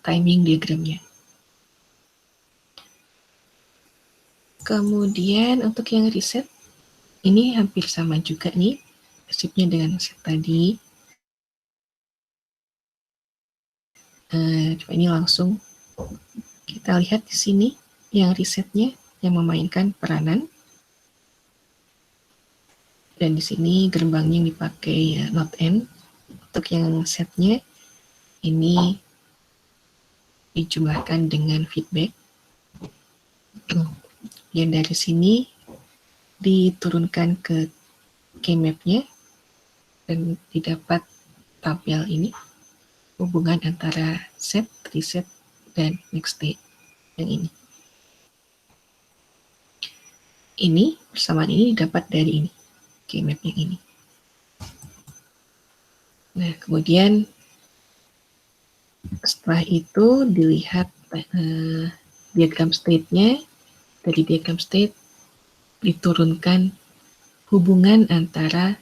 timing diagramnya. Kemudian untuk yang reset, ini hampir sama juga nih, prinsipnya dengan set tadi. Coba ini langsung kita lihat di sini, yang resetnya yang memainkan peranan. Dan di sini gerbangnya yang dipakai not end. Untuk yang setnya, ini dijumlahkan dengan feedback. Yang dari sini diturunkan ke keymap-nya dan didapat tabel ini, hubungan antara set, reset, dan next state yang ini. Ini, persamaan ini didapat dari ini, keymap yang ini. Nah, kemudian setelah itu dilihat diagram state-nya. Dari diagram state diturunkan hubungan antara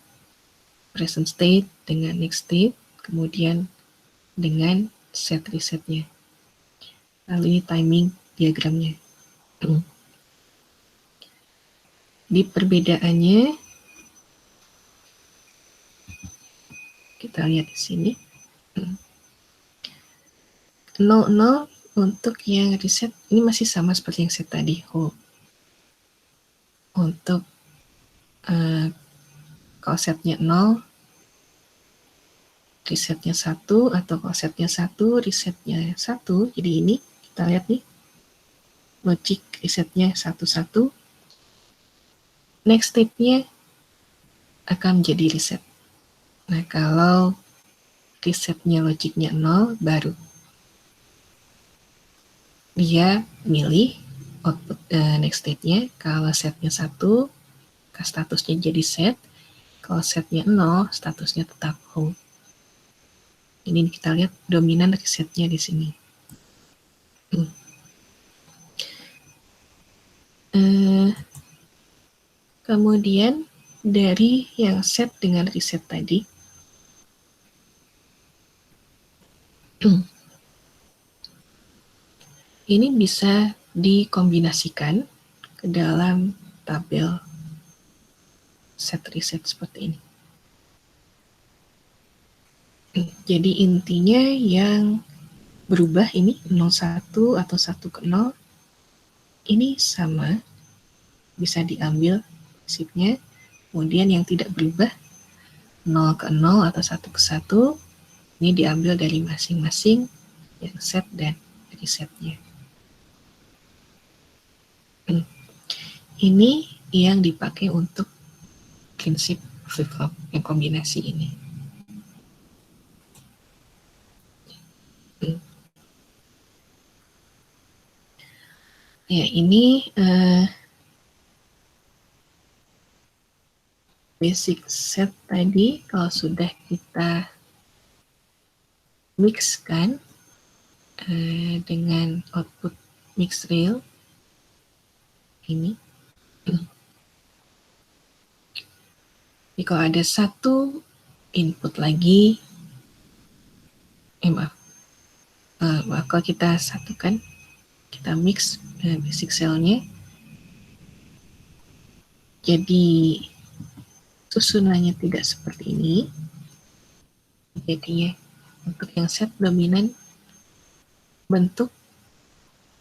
present state dengan next state, kemudian dengan set resetnya. Lalu ini timing diagramnya. Di perbedaannya, kita lihat di sini. 00 untuk yang reset, ini masih sama seperti yang set tadi, hold. Untuk kalau setnya 0, resetnya 1, atau kalau setnya 1, resetnya 1. Jadi ini, kita lihat nih, logic resetnya 1-1. Next state-nya akan menjadi reset. Nah, kalau resetnya logiknya 0, baru dia milih output next state-nya. Kalau setnya 1, statusnya jadi set. Kalau setnya 0, statusnya tetap hold. Ini kita lihat dominan resetnya di sini. Kemudian dari yang set dengan reset tadi, ini bisa dikombinasikan ke dalam tabel set reset seperti ini. Jadi intinya yang berubah ini 01 atau 1 ke 0, ini sama, bisa diambil prinsipnya. Kemudian yang tidak berubah 0 ke 0 atau 1 ke 1, ini diambil dari masing-masing yang set dan resetnya. Ini yang dipakai untuk prinsip flip-flop yang kombinasi ini. Ya, ini basic set tadi. Kalau sudah kita mixkan dengan output mix rail ini. Jadi kalau ada satu input lagi, kalau kita satukan, kita mix basic cell-nya, jadi susunannya tidak seperti ini. Jadinya untuk yang set dominan, bentuk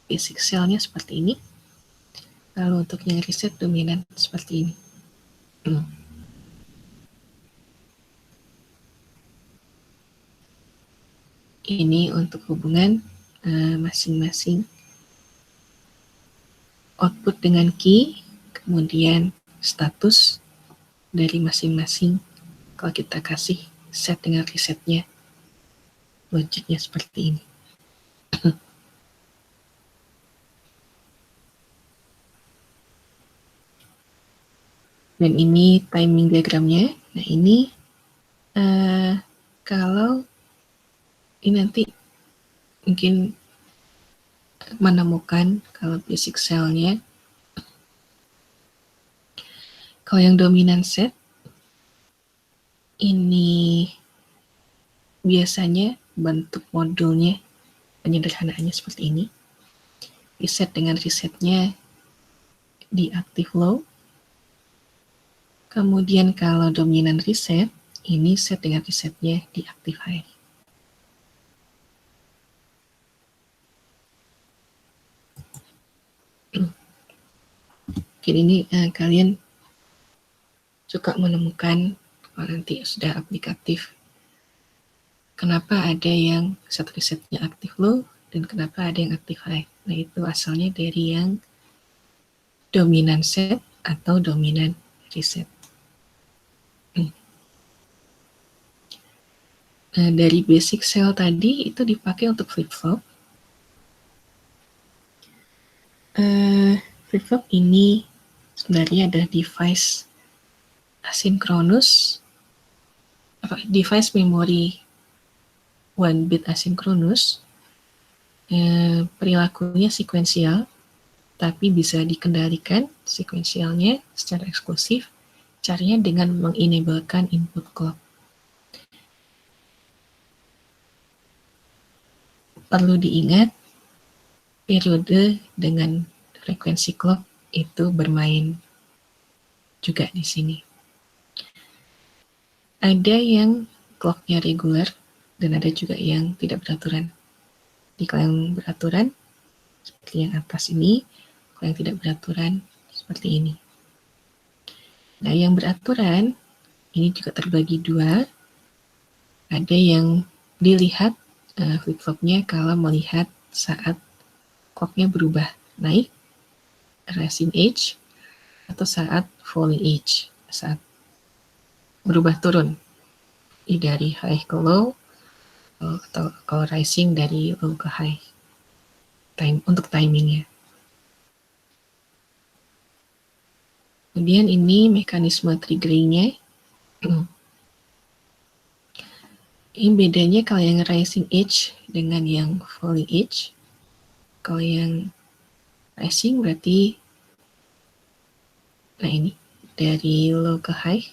basic cell-nya seperti ini. Lalu untuk yang reset dominan seperti ini. Ini untuk hubungan masing-masing output dengan key, kemudian status dari masing-masing. Kalau kita kasih set dengan resetnya, logiknya seperti ini. Dan ini timing diagramnya. Nah ini kalau ini nanti mungkin menemukan kalau basic cell-nya, kalau yang dominan set ini biasanya bentuk modulnya penyederhanaannya seperti ini. Reset dengan resetnya di active low. Kemudian kalau dominan reset, ini set dengan resetnya di active high. Mungkin ini kalian suka menemukan kalau nanti sudah aplikatif, kenapa ada yang set resetnya active low dan kenapa ada yang active high. Nah itu asalnya dari yang dominan set atau dominan reset. Nah, dari basic cell tadi itu dipakai untuk flip-flop. Flip-flop ini sebenarnya adalah device asinkronus, device memory 1 bit asinkronus. Perilakunya sekuensial, tapi bisa dikendalikan sekuensialnya secara eksklusif. Caranya dengan mengenablekan input clock. Perlu diingat, periode dengan frekuensi clock itu bermain juga di sini. Ada yang clocknya reguler dan ada juga yang tidak beraturan. Jadi kalau yang beraturan seperti yang atas ini, kalau yang tidak beraturan seperti ini. Nah, yang beraturan ini juga terbagi dua. Ada yang dilihat flip-flopnya kalau melihat saat clocknya berubah naik, rising edge, atau saat falling edge, saat berubah turun dari high ke low, atau kalau rising dari low ke high. Untuk timingnya. Kemudian ini mekanisme triggeringnya. Ini bedanya kalau yang rising edge dengan yang falling edge. Kalau yang rising berarti, nah ini, dari low ke high.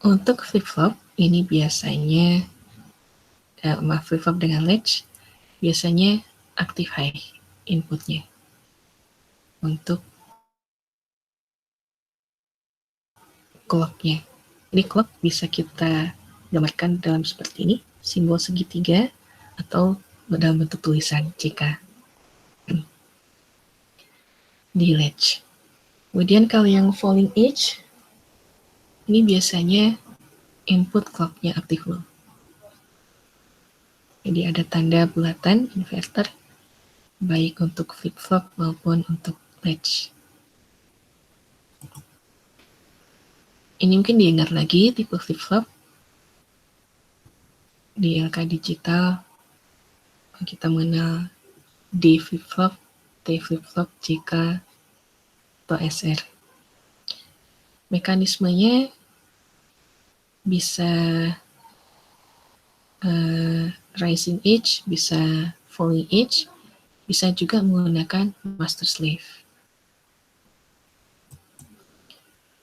Untuk flip-flop, ini biasanya, flip-flop dengan latch, biasanya active high inputnya. Untuk clocknya. Ini clock bisa kita gambarkan dalam seperti ini, simbol segitiga atau dalam bentuk tulisan CK di latch. Kemudian kalau yang falling edge, ini biasanya input clocknya active low. Jadi ada tanda bulatan inverter, baik untuk flip-flop maupun untuk latch. Ini mungkin diingat lagi tipe flip-flop. Di LK digital, kita mengenal D flip-flop, T flip-flop, JK, atau SR. Mekanismenya bisa rising edge, bisa falling edge, bisa juga menggunakan master slave.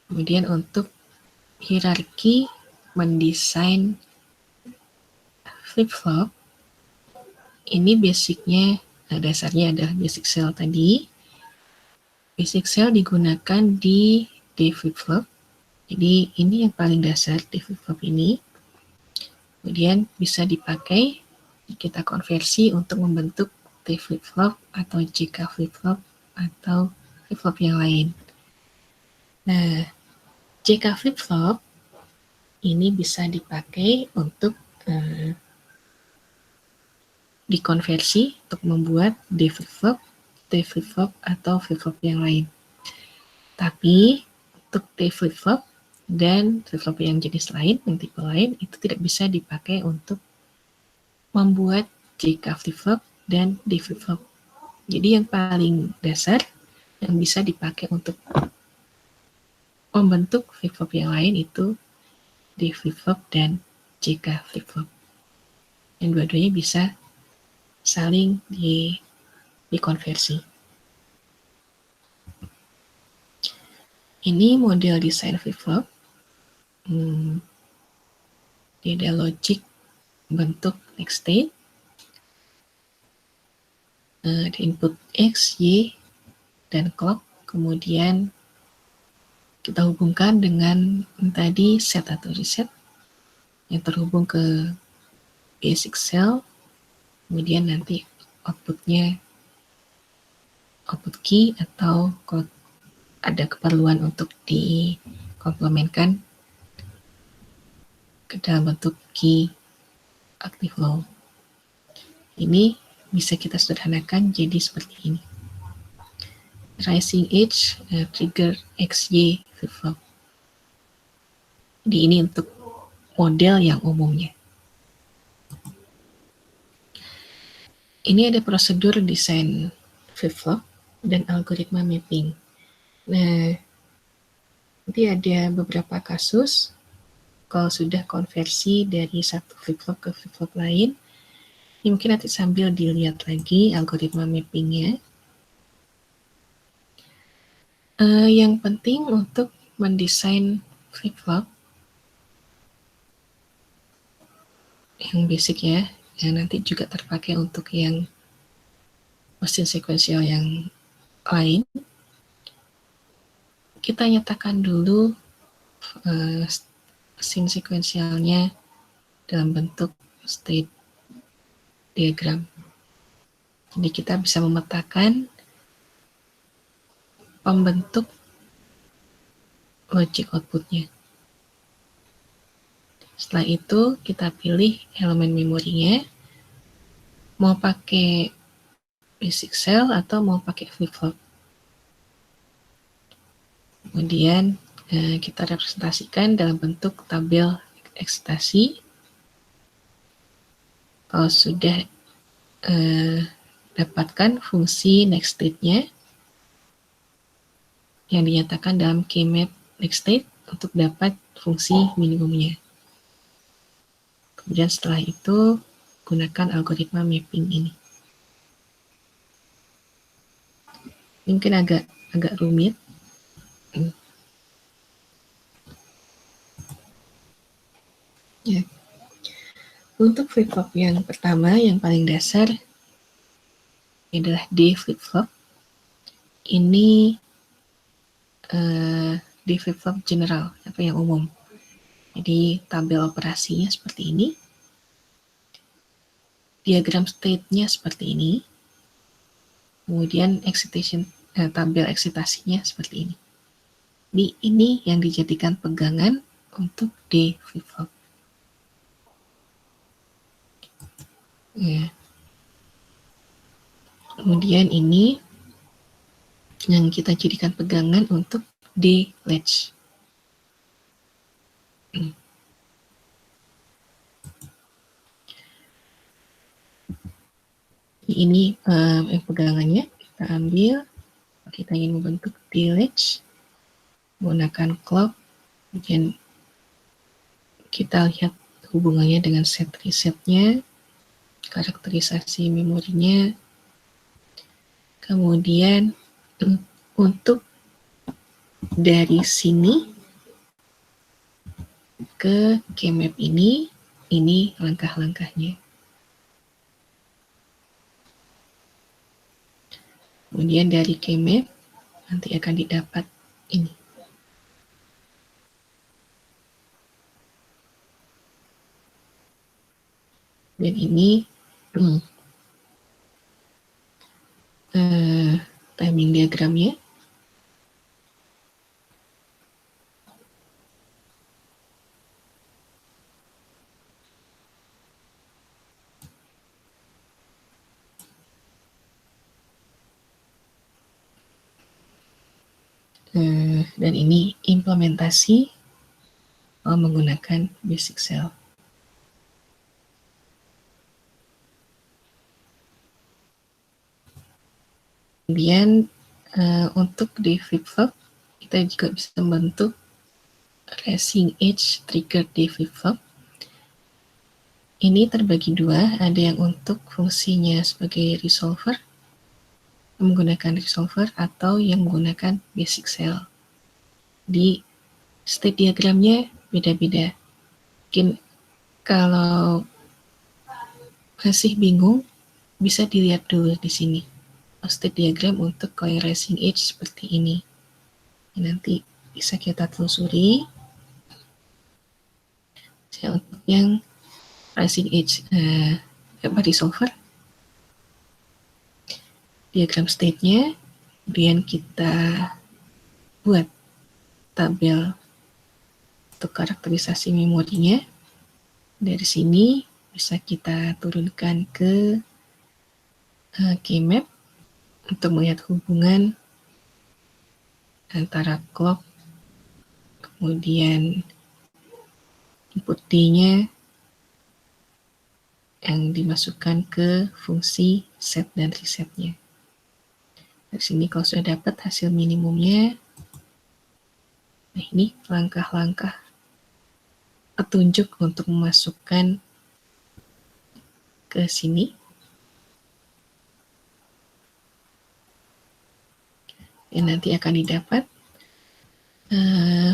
Kemudian untuk hierarki mendesain flip-flop, ini basicnya, dasarnya adalah basic cell tadi. Basic cell digunakan di D flip-flop. Jadi ini yang paling dasar D flip-flop ini. Kemudian bisa dipakai, kita konversi untuk membentuk T flip-flop atau JK flip-flop atau flip-flop yang lain. Nah, JK flip-flop ini bisa dipakai untuk dikonversi untuk membuat D flip-flop, T flip-flop, atau flip-flop yang lain. Tapi untuk T flip-flop dan flip-flop yang jenis lain, yang tipe lain, itu tidak bisa dipakai untuk membuat JK flip-flop dan D flip-flop. Jadi yang paling dasar yang bisa dipakai untuk membentuk flip-flop yang lain, itu D flip-flop dan JK flip-flop. Yang dua-duanya bisa saling dikonversi. Ini model desain flip-flop. Dia ada logic bentuk next state. Ada input X, Y, dan clock. Kemudian kita hubungkan dengan tadi set atau reset yang terhubung ke basic cell. Kemudian nanti outputnya output key, atau kalau ada keperluan untuk dikomplementkan ke dalam bentuk key active low. Ini bisa kita sederhanakan jadi seperti ini. Rising edge trigger XY flip-flop. Jadi ini untuk model yang umumnya. Ini ada prosedur desain flip-flop dan algoritma mapping. Nah, nanti ada beberapa kasus kalau sudah konversi dari satu flip-flop ke flip-flop lain. Ini mungkin nanti sambil dilihat lagi algoritma mappingnya. Yang penting untuk mendesain flip-flop yang basic ya, yang nanti juga terpakai untuk yang mesin sekuensial yang lain. Kita nyatakan dulu mesin sekuensialnya dalam bentuk state diagram. Jadi kita bisa memetakan pembentuk logic outputnya. Setelah itu kita pilih elemen memorinya, mau pakai basic cell atau mau pakai flip-flop. Kemudian kita representasikan dalam bentuk tabel eksitasi. Kalau sudah dapatkan fungsi next state-nya yang dinyatakan dalam keymap next state untuk dapat fungsi minimumnya. Kemudian setelah itu gunakan algoritma mapping ini. Mungkin agak rumit. Ya. Untuk flip-flop yang pertama, yang paling dasar adalah D flip-flop. Ini D flip-flop general atau yang umum. Jadi tabel operasinya seperti ini. Diagram state-nya seperti ini. Kemudian tabel eksitasinya seperti ini. Di ini yang dijadikan pegangan untuk D flip-flop. Ya. Kemudian ini yang kita jadikan pegangan untuk D latch. Ini pegangannya kita ambil. Kita ingin membentuk D latch menggunakan clock. Kemudian kita lihat hubungannya dengan set resetnya, karakterisasi memorinya. Kemudian untuk dari sini ke keymap ini langkah-langkahnya. Kemudian dari keymap nanti akan didapat ini. Dan ini timing diagramnya. Dan ini implementasi menggunakan basic cell. Kemudian Untuk di flip-flop, kita juga bisa membentuk racing edge trigger di flip-flop. Ini terbagi dua, ada yang untuk fungsinya sebagai resolver, menggunakan resolver, atau yang menggunakan basic cell. Di state diagramnya beda-beda. Mungkin kalau masih bingung, bisa dilihat dulu di sini. State diagram untuk coin racing edge seperti ini. Nanti bisa kita telusuri. Untuk yang racing edge resolver, diagram state-nya, kemudian kita buat tabel untuk karakterisasi memorinya. Dari sini bisa kita turunkan ke keymap untuk melihat hubungan antara clock, kemudian input D-nya yang dimasukkan ke fungsi set dan resetnya. Dari sini kalau sudah dapat hasil minimumnya, nah ini langkah-langkah petunjuk untuk memasukkan ke sini. Dan nanti akan didapat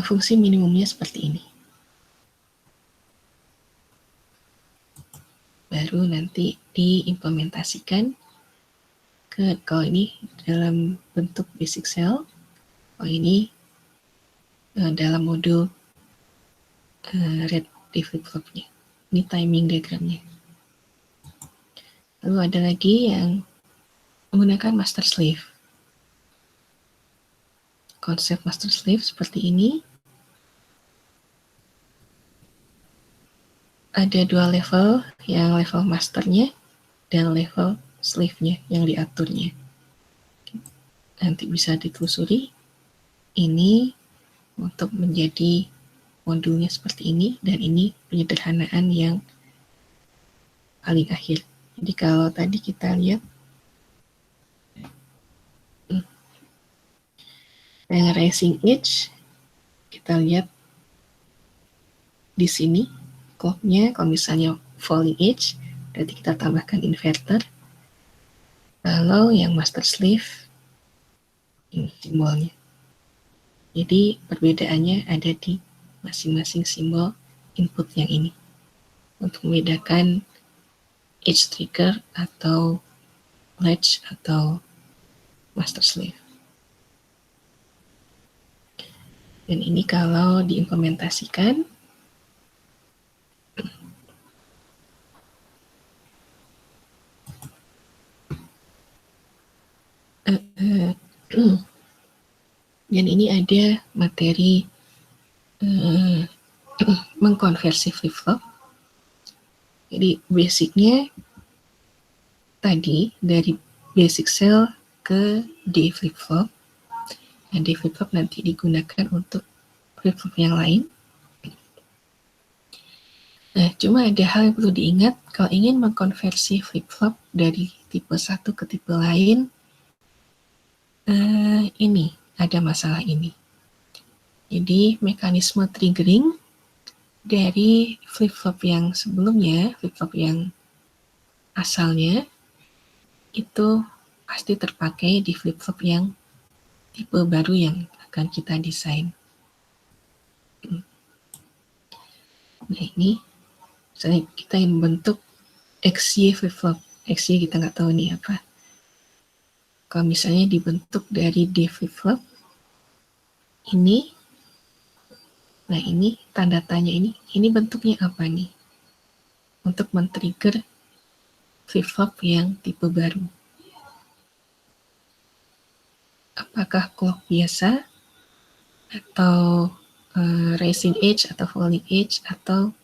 fungsi minimumnya seperti ini. Baru nanti diimplementasikan ke, kalau ini dalam bentuk basic cell, kalau ini dalam modul red di flip-flopnya. Ini timing diagramnya. Lalu ada lagi yang menggunakan master slave. Konsep master slave seperti ini. Ada dua level, yang level masternya dan level slave-nya yang diaturnya. Nanti bisa ditelusuri. Ini untuk menjadi modulnya seperti ini, dan ini penyederhanaan yang paling akhir. Jadi kalau tadi kita lihat yang racing edge, kita lihat di sini clock-nya, kalau misalnya falling edge, berarti kita tambahkan inverter. Kalau yang master slave, ini simbolnya. Jadi perbedaannya ada di masing-masing simbol input yang ini. Untuk membedakan edge trigger atau latch atau master slave. Dan ini kalau diimplementasikan, dan ini ada materi mengkonversi flip-flop. Jadi basicnya tadi dari basic cell ke D flip-flop. Nah, D flip-flop nanti digunakan untuk flip-flop yang lain. Nah, cuma ada hal yang perlu diingat, kalau ingin mengkonversi flip-flop dari tipe 1 ke tipe lain, ini ada masalah ini. Jadi mekanisme triggering dari flip-flop yang sebelumnya, flip-flop yang asalnya, itu pasti terpakai di flip-flop yang tipe baru yang akan kita desain. Nah ini, misalnya kita ingin membentuk XY flip-flop. XY kita nggak tahu nih apa. Kalau misalnya dibentuk dari D flip-flop, ini, nah ini tanda tanya ini bentuknya apa nih? Untuk men-trigger flip-flop yang tipe baru. Apakah clock biasa, atau racing edge, atau falling edge, atau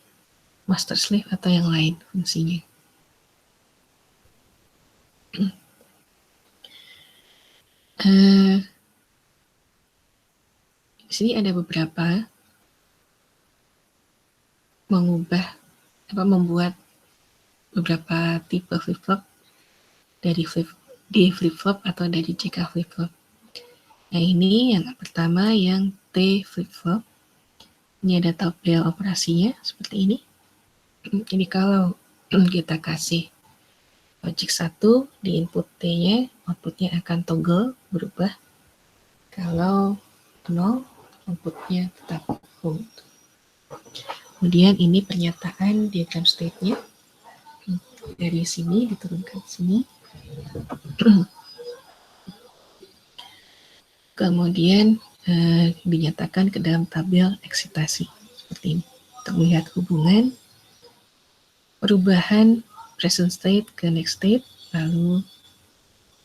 master slave, atau yang lain fungsinya. Di sini ada beberapa membuat beberapa tipe flip-flop dari D flip-flop atau dari JK flip-flop. Nah, ini yang pertama yang T flip-flop. Ini ada tabel operasinya seperti ini. Jadi kalau kita kasih logic 1 di input T-nya, outputnya akan toggle berubah. Kalau 0, outputnya tetap hold. Kemudian ini pernyataan diagram state-nya. Dari sini diturunkan ke sini. Kemudian dinyatakan ke dalam tabel eksitasi seperti ini. Untuk melihat hubungan perubahan present state ke next state, lalu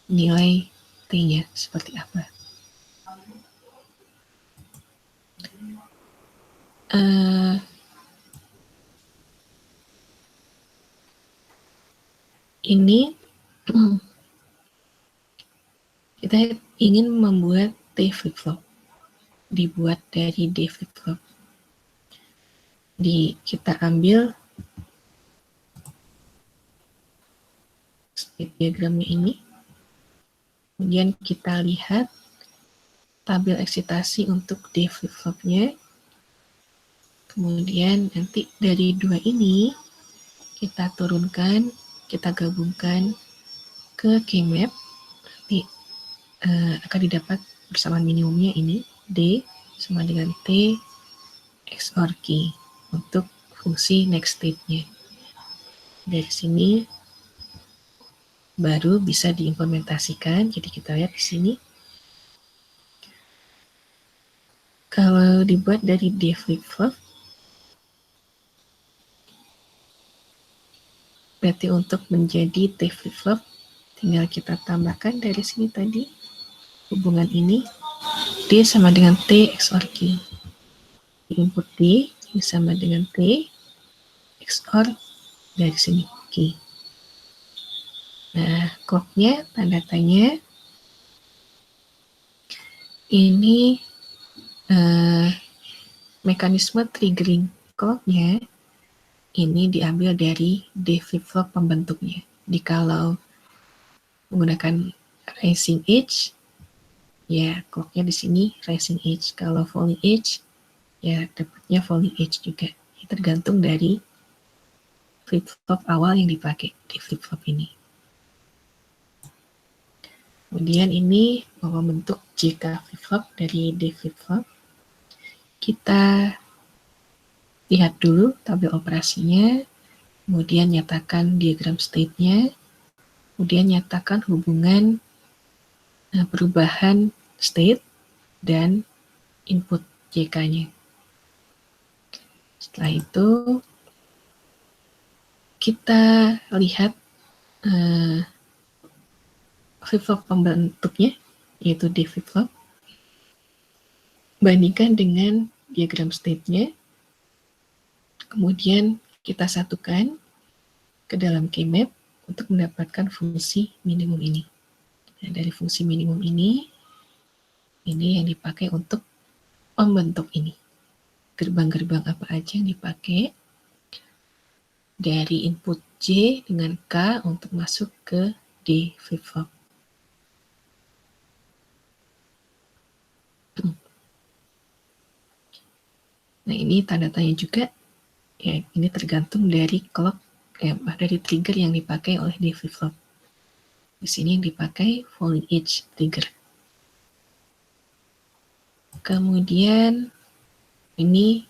nilai T-nya seperti apa. Ini kita ingin membuat T flip-flop, dibuat dari D flip-flop. Kita ambil state diagramnya ini, kemudian kita lihat tabel eksitasi untuk D flip-flopnya, kemudian nanti dari dua ini kita turunkan, kita gabungkan ke K-map, nanti akan didapat persamaan minimumnya ini, D sama dengan T XOR key untuk fungsi next state-nya. Dari sini baru bisa diimplementasikan. Jadi kita lihat di sini. Kalau dibuat dari D flip-flop, berarti untuk menjadi T flip-flop, tinggal kita tambahkan dari sini tadi, hubungan ini, D sama dengan T XOR key. Input D sama dengan T XOR dari sini key. Nah, clock-nya, tanda tanya, ini mekanisme triggering clock-nya ini diambil dari D flip-flop pembentuknya. Jadi kalau menggunakan rising edge, ya clock-nya di sini rising edge. Kalau falling edge, ya dapatnya falling edge juga. Ini tergantung dari flip-flop awal yang dipakai di flip-flop ini. Kemudian ini membentuk JK flip-flop dari D flip-flop. Kita lihat dulu tabel operasinya, kemudian nyatakan diagram state-nya, kemudian nyatakan hubungan perubahan state dan input JK-nya. Setelah itu, kita lihat flip-flop pembentuknya, yaitu D flip-flop, bandingkan dengan diagram state-nya, kemudian kita satukan ke dalam K-map untuk mendapatkan fungsi minimum ini. Nah, dari fungsi minimum ini yang dipakai untuk membentuk ini. Gerbang-gerbang apa aja yang dipakai dari input J dengan K untuk masuk ke D flip-flop. Nah, ini tanda tanya juga. Ya, ini tergantung dari clock, dari trigger yang dipakai oleh D flip-flop. Di sini yang dipakai falling edge trigger. Kemudian ini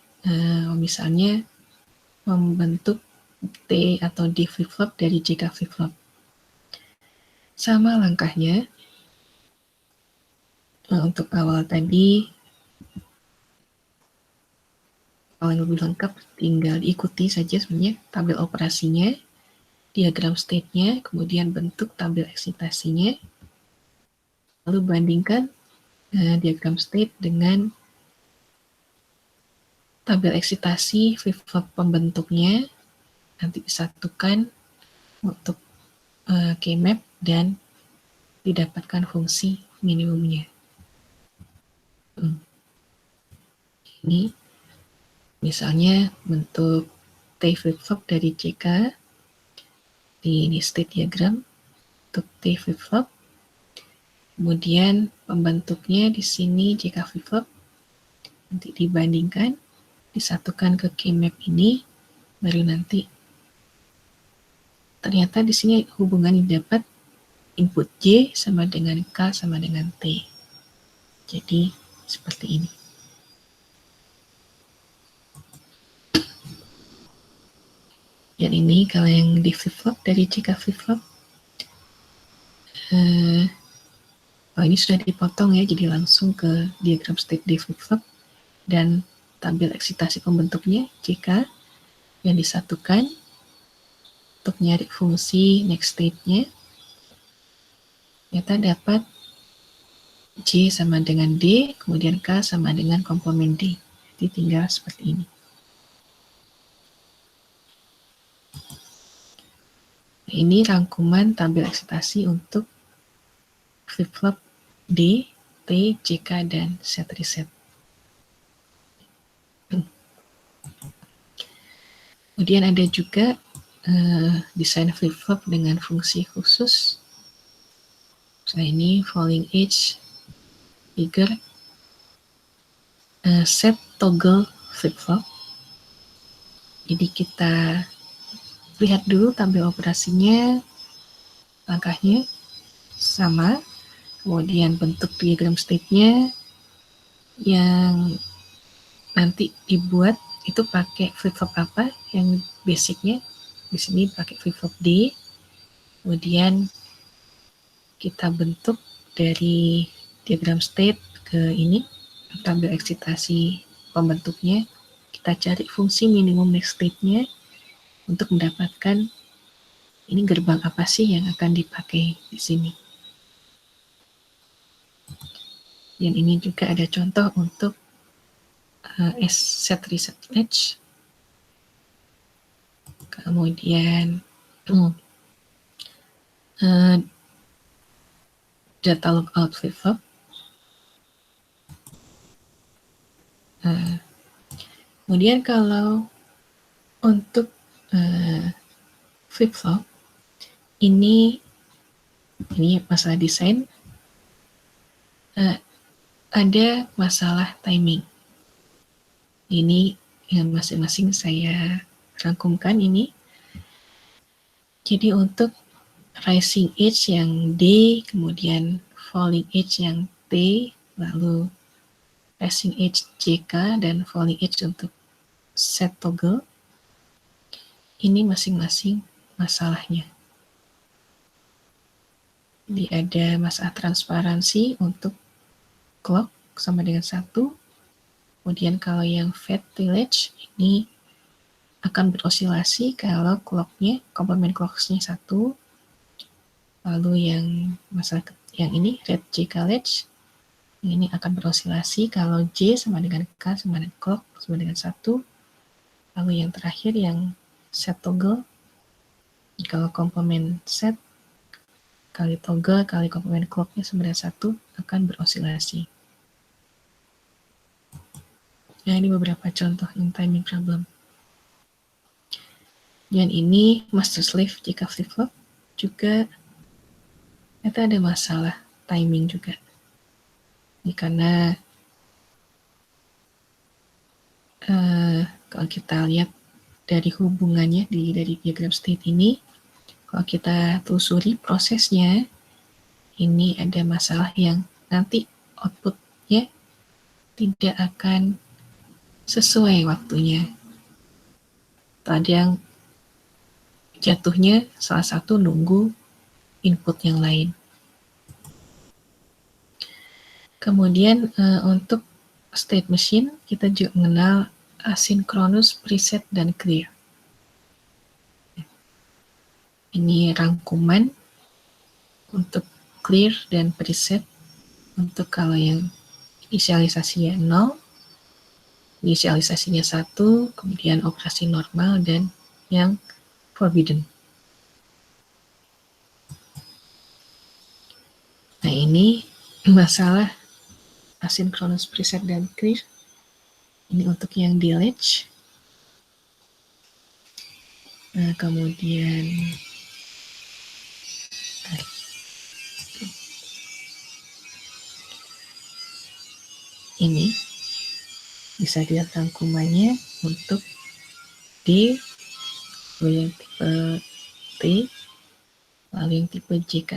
misalnya membentuk T atau D flip-flop dari JK flip-flop. Sama langkahnya. Untuk awal tadi, kalau yang lebih lengkap tinggal diikuti saja sebenarnya tabel operasinya, diagram state-nya, kemudian bentuk tabel eksitasinya, lalu bandingkan diagram state dengan tabel eksitasi flip-flop pembentuknya, nanti disatukan untuk K-map dan didapatkan fungsi minimumnya. Ini misalnya bentuk T flip-flop dari JK, di ini state diagram untuk T flip-flop, kemudian pembentuknya di sini jika flip-flop, nanti dibandingkan, disatukan ke keymap ini, baru nanti ternyata di sini hubungan yang didapat input J sama dengan K sama dengan T. Jadi seperti ini. Dan ini kalau yang di flip-flop dari jika flip-flop, oh ini sudah dipotong ya, jadi langsung ke diagram state di flip-flop dan tampil eksitasi pembentuknya jika yang disatukan untuk nyari fungsi next state-nya, ternyata dapat J sama dengan D, kemudian K sama dengan komponen D. Jadi tinggal seperti ini. Ini rangkuman tabel eksitasi untuk flip-flop D, T, JK, dan set reset. Kemudian ada juga desain flip-flop dengan fungsi khusus. Nah ini falling edge, trigger, set toggle flip-flop. Jadi kita lihat dulu tabel operasinya, langkahnya sama, kemudian bentuk diagram state-nya yang nanti dibuat itu pakai flip-flop apa yang basicnya. Di sini pakai flip-flop D, kemudian kita bentuk dari diagram state ke ini, tabel eksitasi pembentuknya, kita cari fungsi minimum next state-nya untuk mendapatkan ini gerbang apa sih yang akan dipakai di sini. Dan ini juga ada contoh untuk set reset latch. Kemudian data logout flip-flop. Kemudian kalau untuk flip-flop, ini masalah desain, ada masalah timing. Ini yang masing-masing saya rangkumkan ini. Jadi untuk rising edge yang D, kemudian falling edge yang T, lalu rising edge JK, dan falling edge untuk set toggle, ini masing-masing masalahnya. Jadi ada masalah transparansi untuk clock sama dengan 1. Kemudian kalau yang fat village ini akan berosilasi kalau clocknya, komponen clocksnya 1. Lalu yang masalah yang ini red JK latch, ini akan berosilasi kalau J sama dengan K sama dengan clock sama dengan 1. Lalu yang terakhir yang set toggle, kalau komponen set kali toggle kali komponen clocknya sama dengan 1 akan berosilasi. Nah, ini beberapa contoh in timing problem. Dan ini master slave jika flip-flop juga ternyata ada masalah timing juga. Ini karena kalau kita lihat dari hubungannya dari diagram state ini, kalau kita telusuri prosesnya, ini ada masalah yang nanti outputnya tidak akan sesuai waktunya. Ada yang jatuhnya salah satu nunggu input yang lain. Kemudian untuk state machine kita juga mengenal asynchronous, preset, dan clear. Ini rangkuman untuk clear dan preset. Untuk kalau yang inisialisasinya 0, inisialisasinya 1, kemudian operasi normal, dan yang forbidden. Nah ini masalah asynchronous, preset, dan clear. Ini untuk yang di latch. Nah, kemudian ini bisa dilihat rangkumannya untuk D, lalu yang tipe T, lalu yang tipe JK.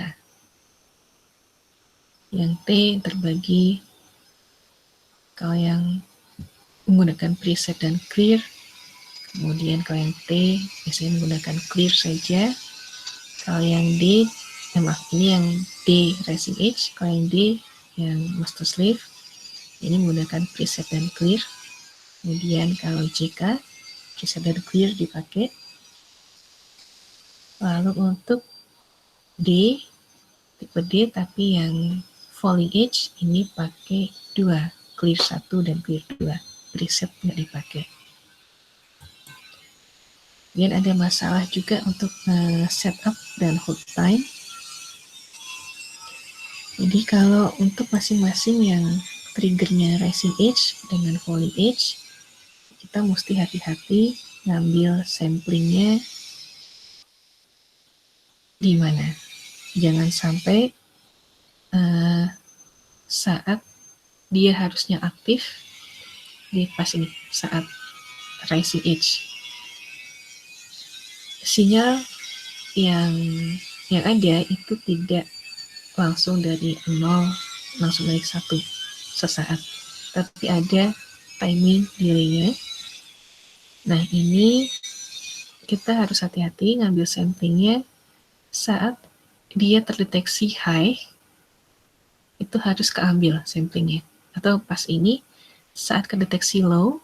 Yang T terbagi, kalau yang menggunakan preset dan clear, kemudian kalau yang T biasanya menggunakan clear saja. Kalau yang D, ini yang D Rising Edge, kalau yang D yang Master Slave ini menggunakan preset dan clear. Kemudian kalau JK preset dan clear dipakai. Lalu untuk D, tipe D tapi yang Falling Edge ini pakai 2, clear 1 dan clear 2, preset nggak dipakai. Kemudian ada masalah juga untuk setup dan hold time. Jadi kalau untuk masing-masing yang triggernya Rising Edge dengan Falling Edge, kita mesti hati-hati ngambil samplingnya di mana. Jangan sampai saat dia harusnya aktif di pas ini, saat Rising Edge, sinyal yang ada itu tidak langsung dari 0, langsung dari 1 sesaat, tapi ada timing delay-nya. Nah, ini kita harus hati-hati ngambil samplingnya saat dia terdeteksi high, itu harus keambil samplingnya. Atau pas ini, saat kedeteksi low,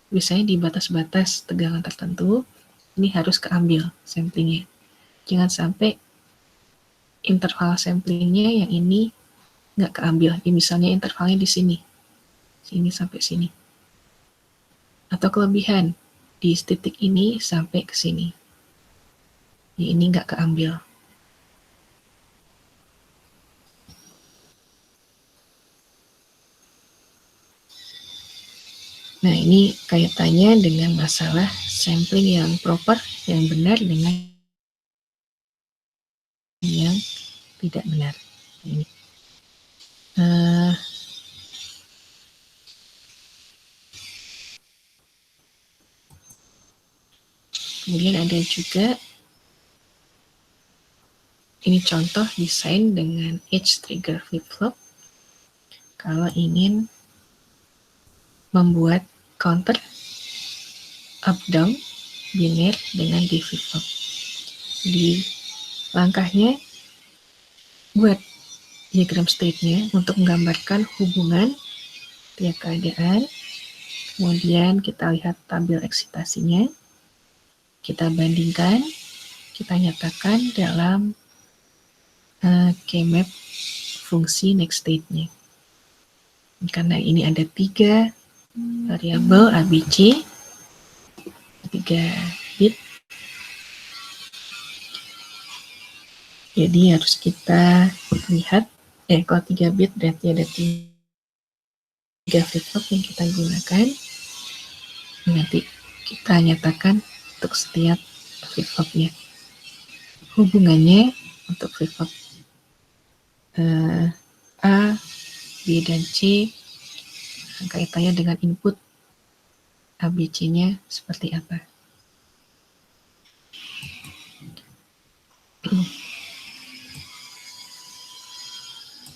biasanya di batas-batas tegangan tertentu, ini harus keambil samplingnya. Jangan sampai interval samplingnya yang ini nggak keambil. Ya, misalnya intervalnya di sini sampai sini. Atau kelebihan, di titik ini sampai ke sini. Ya, ini nggak keambil. Nah, ini kaitannya dengan masalah sampling yang proper, yang benar dengan yang tidak benar. Ini. Kemudian ada juga, ini contoh desain dengan edge trigger flip-flop. Kalau ingin membuat counter up-down biner dengan D flip-flop. Di langkahnya, buat diagram state-nya untuk menggambarkan hubungan tiap keadaan. Kemudian kita lihat tabel eksitasinya, kita bandingkan, kita nyatakan dalam K-map fungsi next state-nya. Karena ini ada 3 variabel ABC, 3 bit, jadi harus kita lihat, kalau 3 bit berarti ada 3 flip-flop yang kita gunakan. Nanti kita nyatakan untuk setiap flip-flopnya. Hubungannya untuk flip-flop A, B, dan C, kaitannya dengan input ABC-nya seperti apa.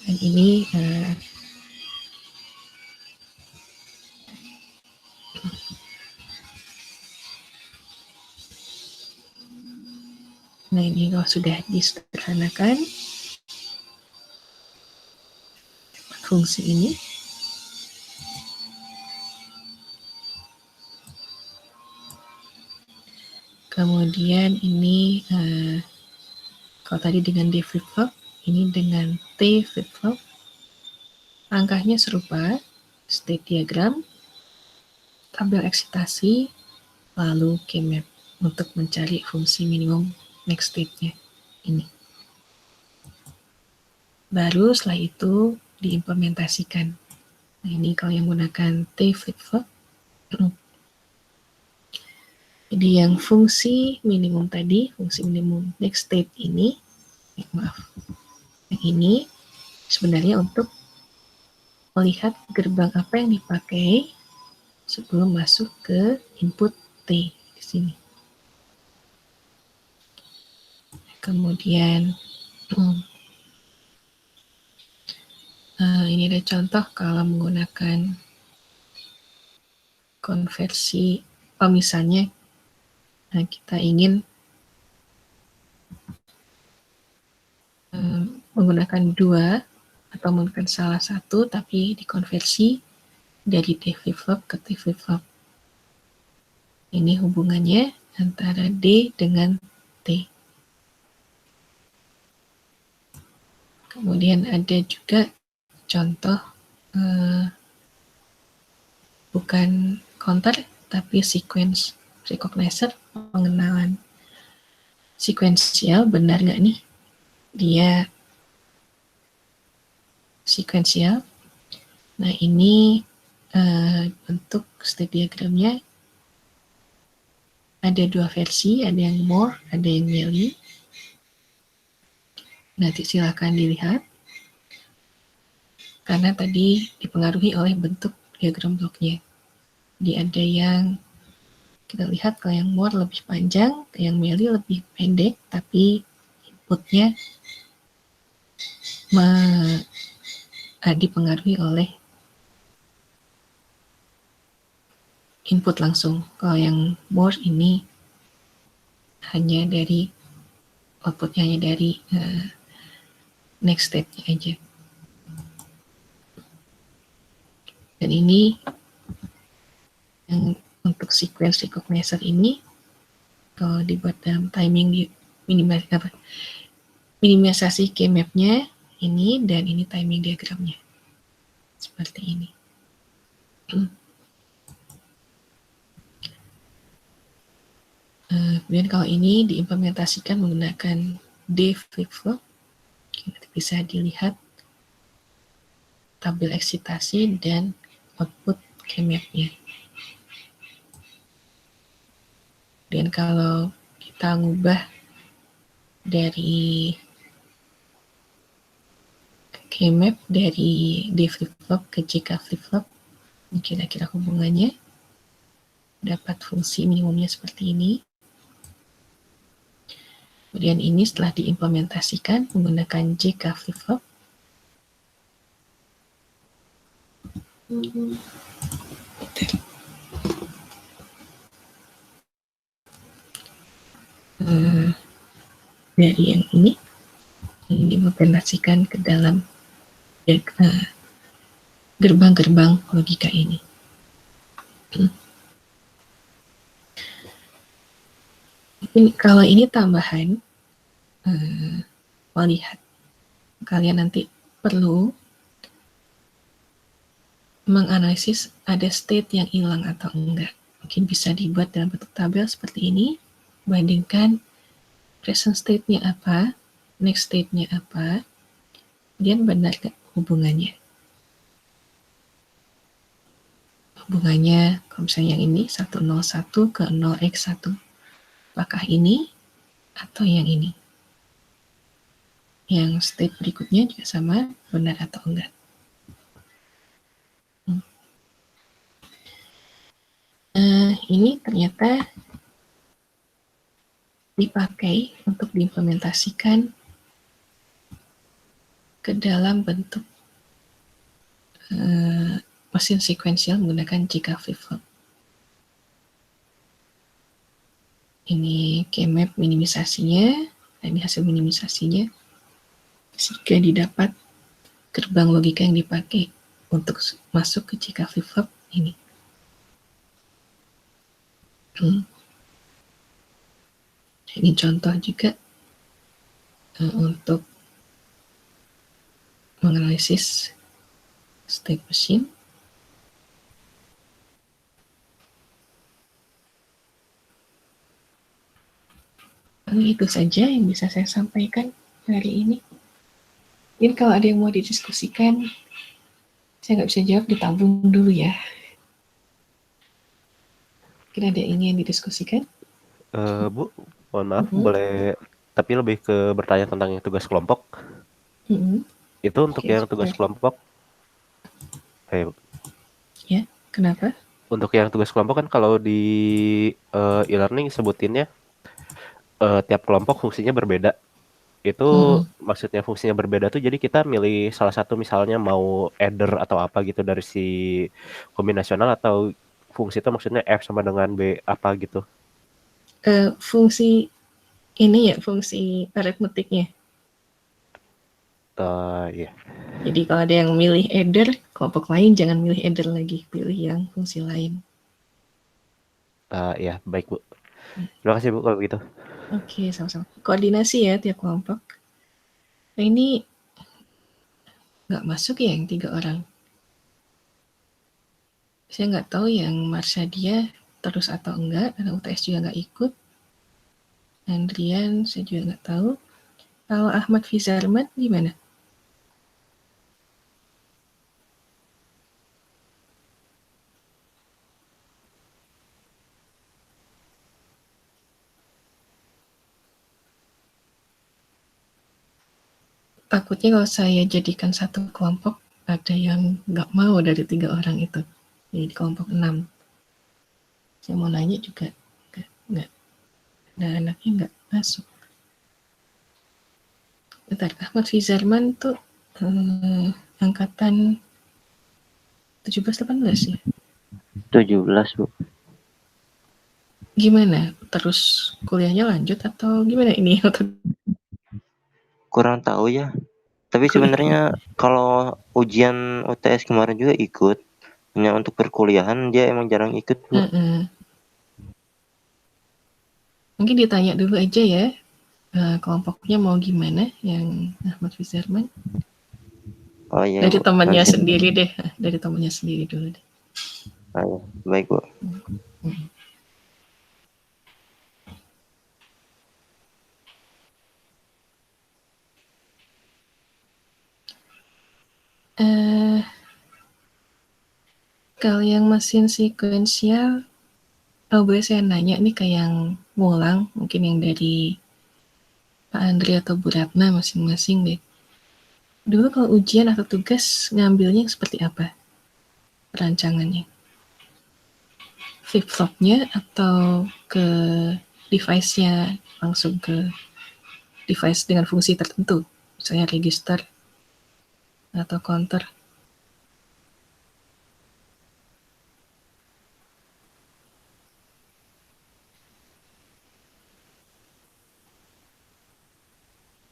Dan ini nah, ini kalau sudah disederhanakan fungsi ini, kemudian ini kalau tadi dengan D flip-flop, ini dengan T flip-flop, angkanya serupa, state diagram, tabel eksitasi, lalu K-map untuk mencari fungsi minimum next state-nya ini. Baru setelah itu diimplementasikan. Nah, ini kalau yang menggunakan T flip-flop, jadi yang fungsi minimum tadi, fungsi minimum next state ini, yang ini sebenarnya untuk melihat gerbang apa yang dipakai sebelum masuk ke input T di sini. Kemudian ini ada contoh kalau menggunakan konversi, misalnya kita ingin menggunakan dua atau menggunakan salah satu tapi dikonversi dari D flip-flop ke T flip-flop. Ini hubungannya antara D dengan T. Kemudian ada juga contoh bukan counter tapi sequence recognizer, pengenalan sekuensial. Benar nggak nih dia sekuensial? Nah, ini bentuk state diagramnya ada dua versi, ada yang Moore, ada yang Mealy. Nanti silakan dilihat karena tadi dipengaruhi oleh bentuk diagram bloknya. Jadi ada yang kita lihat kalau yang Moore lebih panjang, yang Mealy lebih pendek, tapi inputnya dipengaruhi oleh input langsung. Kalau yang Moore ini hanya dari outputnya hanya dari next state-nya aja. Dan ini yang untuk sequence recognizer ini kalau dibuat dalam timing di minimisasi K-map-nya ini, dan ini timing diagramnya seperti ini. Kemudian kalau ini diimplementasikan menggunakan D flip-flop, bisa dilihat tabel eksitasi dan output K-map-nya. Dan kalau kita ngubah dari K-map dari D flip-flop ke JK flip-flop, ini kira-kira hubungannya dapat fungsi minimumnya seperti ini. Kemudian ini setelah diimplementasikan menggunakan JK flip-flop, dari yang ini diimplementasikan ke dalam gerbang-gerbang logika ini. Kalau ini tambahan, melihat kalian nanti perlu menganalisis ada state yang hilang atau enggak. Mungkin bisa dibuat dalam bentuk tabel seperti ini, bandingkan present state-nya apa, next state-nya apa, kemudian benar nggak hubungannya. Hubungannya, kalau misalnya yang ini 101 ke 0x1, apakah ini atau yang ini? Yang state berikutnya juga sama, benar atau enggak. Ini ternyata dipakai untuk diimplementasikan ke dalam bentuk mesin sekuensial menggunakan JK flip-flop. Ini K-map minimisasinya, ini hasil minimisasinya, sehingga didapat gerbang logika yang dipakai untuk masuk ke JK flip-flop ini. Ini contoh juga untuk menganalisis state machine. Itu saja yang bisa saya sampaikan hari ini. Mungkin kalau ada yang mau didiskusikan, saya nggak bisa jawab, ditabung dulu ya. Mungkin ada yang ingin didiskusikan? Bu, mohon maaf, boleh, tapi lebih ke bertanya tentang yang tugas kelompok. Itu untuk yang tugas kelompok, Kayak Ya, kenapa? untuk yang tugas kelompok kan kalau di e-learning sebutinnya tiap kelompok fungsinya berbeda. Itu Mm-mm. maksudnya fungsinya berbeda tuh jadi kita milih salah satu misalnya mau adder atau apa gitu dari si kombinasional atau fungsi itu maksudnya F sama dengan B apa gitu. Fungsi ini ya, fungsi aritmetiknya. Iya. Jadi kalau ada yang milih adder, kelompok lain jangan milih adder lagi, pilih yang fungsi lain. Ya, baik Bu. Terima kasih Bu kalau begitu. Oke, sama-sama. Koordinasi ya tiap kelompok. Nah ini nggak masuk ya yang 3 orang. Saya nggak tahu yang Marsadia terus atau enggak, karena UTS juga nggak ikut. Andrian saya juga nggak tahu. Kalau Ahmad Fizarman gimana? Takutnya kalau saya jadikan satu kelompok, ada yang nggak mau dari 3 orang itu. Jadi di kelompok 6. Saya mau nanya juga nggak ada anaknya nggak masuk. Bentar, Ahmad Fizarman tuh angkatan 17-18 ya? 17 Bu. Gimana? Terus kuliahnya lanjut atau gimana ini? Kurang tahu ya. Tapi Kuliah. sebenarnya kalau ujian UTS kemarin juga ikut. Hanya untuk perkuliahan dia emang jarang ikut Bu. Mungkin ditanya dulu aja ya, kelompoknya mau gimana yang Ahmad Fizarman. Oh iya Dari Bu. temannya Nanti. sendiri deh, dari temannya sendiri dulu deh. Oh, iya. Baik Bu. Kalau yang mesin sekuensial, boleh saya nanya nih ke yang ngulang, mungkin yang dari Pak Andri atau Bu Ratna masing-masing deh. Dulu kalau ujian atau tugas ngambilnya seperti apa perancangannya? Flip-flopnya atau ke device-nya, langsung ke device dengan fungsi tertentu, misalnya register atau counter?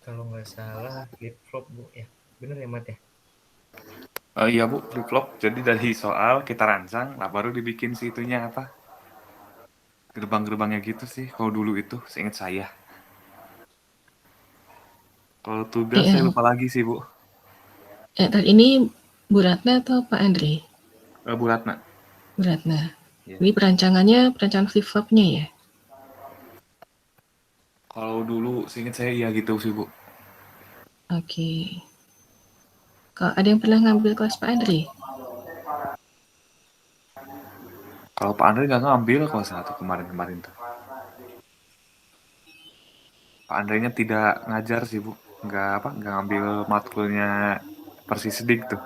Kalau nggak salah flip flop Bu ya. Bener ya Mat ya? Iya Bu, flip flop. Jadi dari soal kita rancang, lah baru dibikin si itunya apa? Gerbang-gerbangnya gitu sih. Kalau dulu itu, seingat saya. Kalau tugas saya lupa lagi sih Bu. Ini Bu Ratna atau Pak Andri? Bu Ratna. Bu Ratna. Ya. Ini perancangan flip-flopnya ya? Kalau dulu seingat saya iya gitu sih Bu. Oke. Kalau ada yang pernah ngambil kelas Pak Andri? Kalau Pak Andre nggak ngambil kalau satu kemarin-kemarin tuh. Pak Andre-nya tidak ngajar sih Bu. Nggak ngambil matkulnya Persisdik tuh.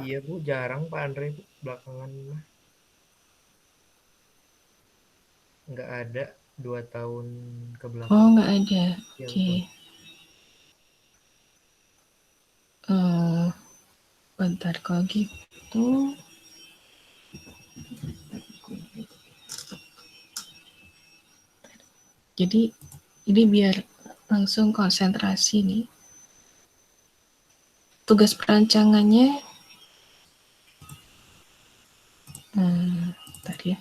Iya Bu, jarang Pak Andre Bu belakangan mah. Nggak ada 2 tahun ke belakang. Oh, nggak ada. Ya, Oke. Bentar, kalau gitu. Jadi, ini biar langsung konsentrasi nih. Tugas perancangannya, bentar ya.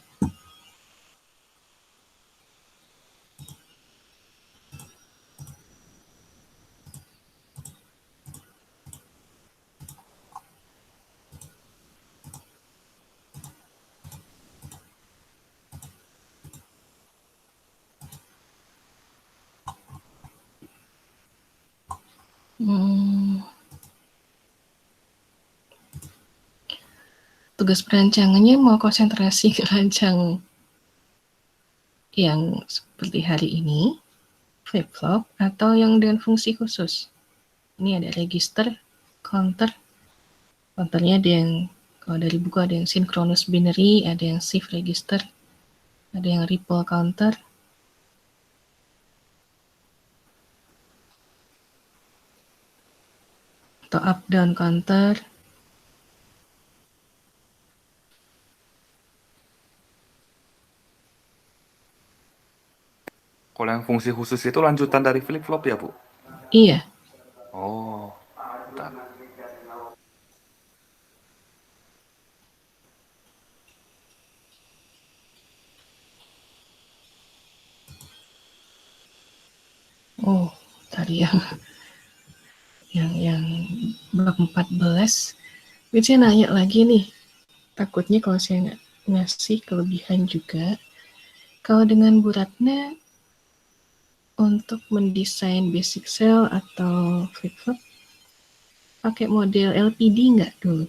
Tugas perancangannya mau konsentrasi ke rancang yang seperti hari ini, flip-flop, atau yang dengan fungsi khusus. Ini ada register, counter, counternya ada yang Kalau dari buku ada yang synchronous binary, ada yang shift register, ada yang ripple counter. Atau up down counter. Kalau yang fungsi khusus itu lanjutan dari flip flop ya, Bu? Iya. Oh, bentar. Oh, tadi yang bab 14. Jadi saya nanya lagi nih. Takutnya kalau saya ngasih kelebihan juga. Kalau dengan Bu Ratna untuk mendesain basic cell atau flip-flop pakai model LPD nggak dulu?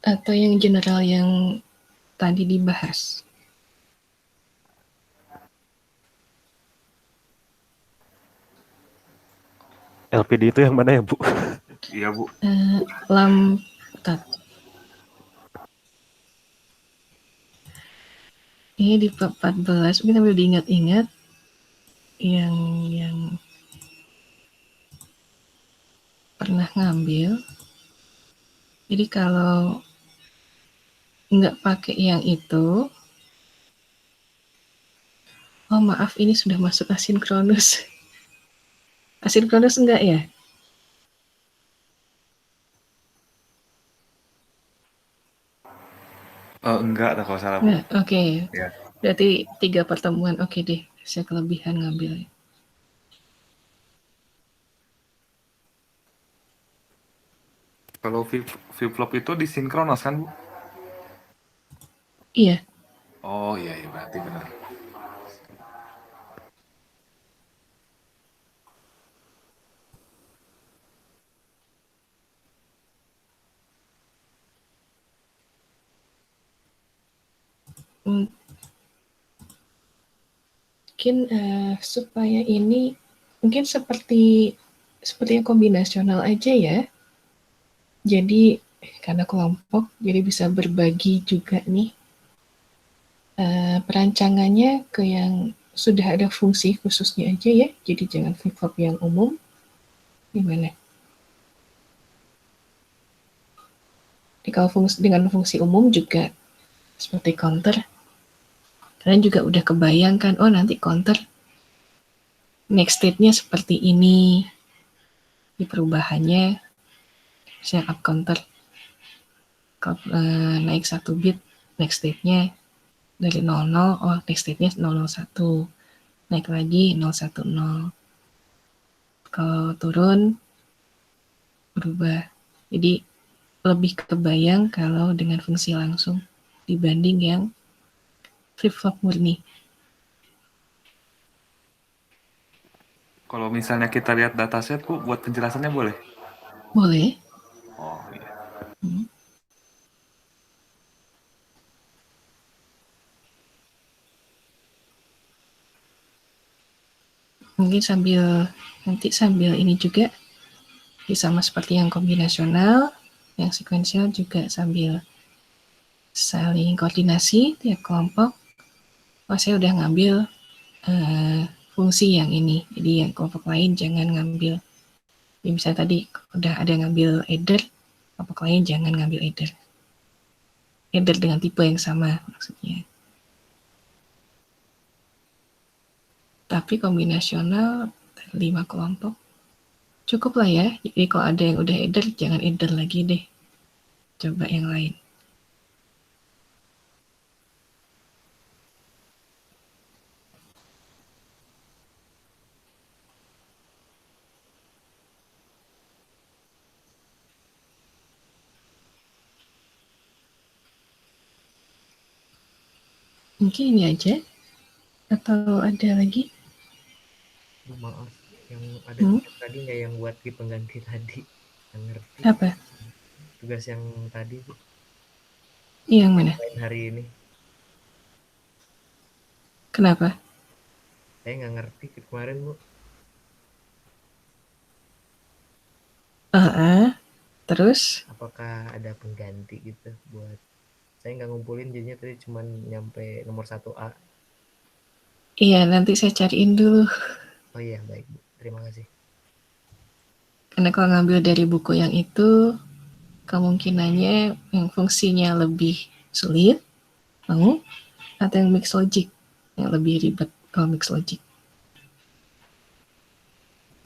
Atau yang general yang tadi dibahas? LPD itu yang mana ya, Bu? Iya, Bu. Lamtat. Ini di 14, mungkin sambil diingat-ingat yang pernah ngambil. Jadi kalau nggak pakai yang itu, oh maaf ini sudah masuk asinkronus. Asinkronus enggak ya? Enggak, kalau salah, Bu. Enggak, oke. Ya. Berarti 3 pertemuan, oke deh. Saya kelebihan ngambil. Kalau flip flop itu disinkronos kan, Bu? Iya. Oh, iya, berarti benar. Mungkin supaya ini mungkin seperti yang kombinasional aja ya. Jadi karena kelompok, jadi bisa berbagi juga nih perancangannya ke yang sudah ada fungsi khususnya aja ya. Jadi jangan flip-flop yang umum. Gimana? Jadi kalau dengan fungsi umum juga seperti counter, kalian juga udah kebayangkan, oh nanti counter next state-nya seperti ini. Di perubahannya, misalnya up counter naik 1 bit, next state-nya dari 00, oh next state-nya 001. Naik lagi 010. Kalau turun, berubah. Jadi lebih kebayang kalau dengan fungsi langsung dibanding yang flip-flop murni. Kalau misalnya kita lihat dataset, Bu, buat penjelasannya boleh? Boleh. Oh, iya. Mungkin nanti sambil ini juga sama seperti yang kombinasional, yang sekuensial juga sambil saling koordinasi tiap kelompok. Oh, saya udah ngambil fungsi yang ini, jadi yang kelompok lain jangan ngambil. Jadi misalnya tadi udah ada ngambil adder, kelompok lain jangan ngambil adder. Adder dengan tipe yang sama maksudnya. Tapi kombinasional 5 kelompok cukup lah ya. Jadi kalau ada yang udah adder, jangan adder lagi deh. Coba yang lain. Mungkin ini aja atau ada lagi? Bu, maaf, yang ada Hmm? tugas tadi nggak yang buat di pengganti tadi? Nggak ngerti. Apa? Tugas yang tadi, Bu, Yang mana? lain hari ini. Kenapa? Saya nggak ngerti kemarin, Bu. Terus? Apakah ada pengganti gitu buat saya nggak ngumpulin jadinya tadi cuman nyampe nomor 1A. Iya, nanti saya cariin dulu. Oh iya, baik Bu. Terima kasih. Karena kalau ngambil dari buku yang itu, kemungkinannya yang fungsinya lebih sulit, mau, atau yang mix logic, yang lebih ribet kalau mix logic.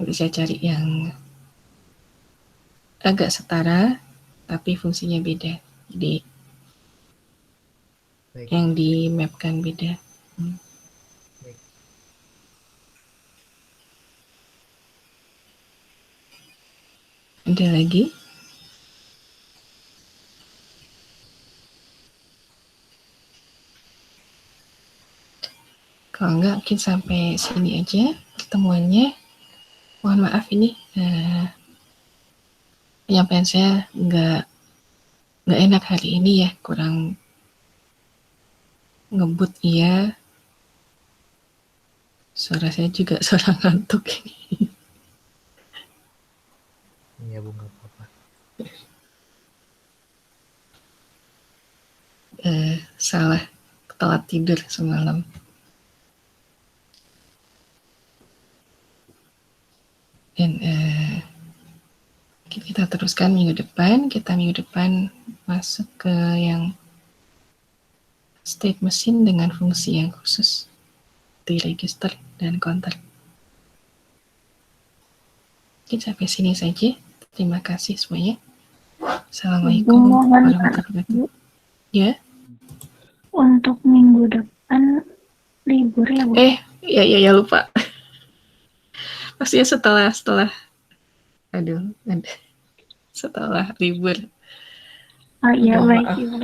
Nanti saya cari yang agak setara, tapi fungsinya beda. Jadi, Baik. yang di-mapkan beda. Baik. Ada lagi? Kalau enggak, mungkin sampai sini aja pertemuannya. Mohon maaf ini penyampaian saya nggak enak hari ini ya, kurang ngebut iya. Suara saya juga suara ngantuk ini. Iya Bu, nggak apa-apa. Salah, telat tidur semalam. Dan kita teruskan minggu depan. Kita minggu depan masuk ke yang state machine dengan fungsi yang khusus di register dan counter. Mungkin sampai sini saja. Terima kasih semuanya. Assalamualaikum warahmatullahi wabarakatuh. Ya. Untuk minggu depan libur ya Bu? Ya lupa. Pastinya setelah setelah libur. Oh iya, baik Maaf. Ibu.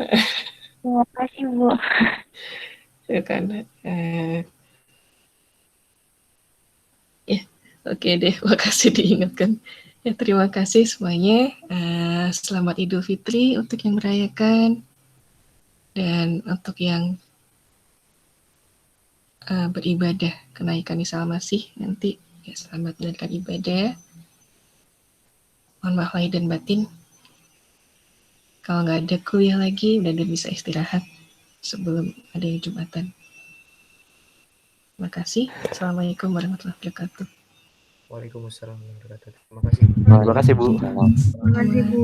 Terima kasih Bu. Ya kan. Oke deh, makasih diingatkan. Ya, terima kasih semuanya. Selamat Idul Fitri untuk yang merayakan dan untuk yang beribadah kenaikan Isa Al-Masih nanti. Ya, selamat menjalankan ibadah. Mohon maaf lahir dan batin. Kalau nggak ada kuliah lagi, udah bisa istirahat sebelum ada yang Jumatan. Terima kasih. Assalamualaikum warahmatullahi wabarakatuh. Waalaikumsalam warahmatullahi wabarakatuh. Terima kasih. Terima kasih Bu. Terima kasih Bu.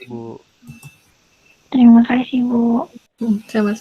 Bu. Terima kasih Bu. Sama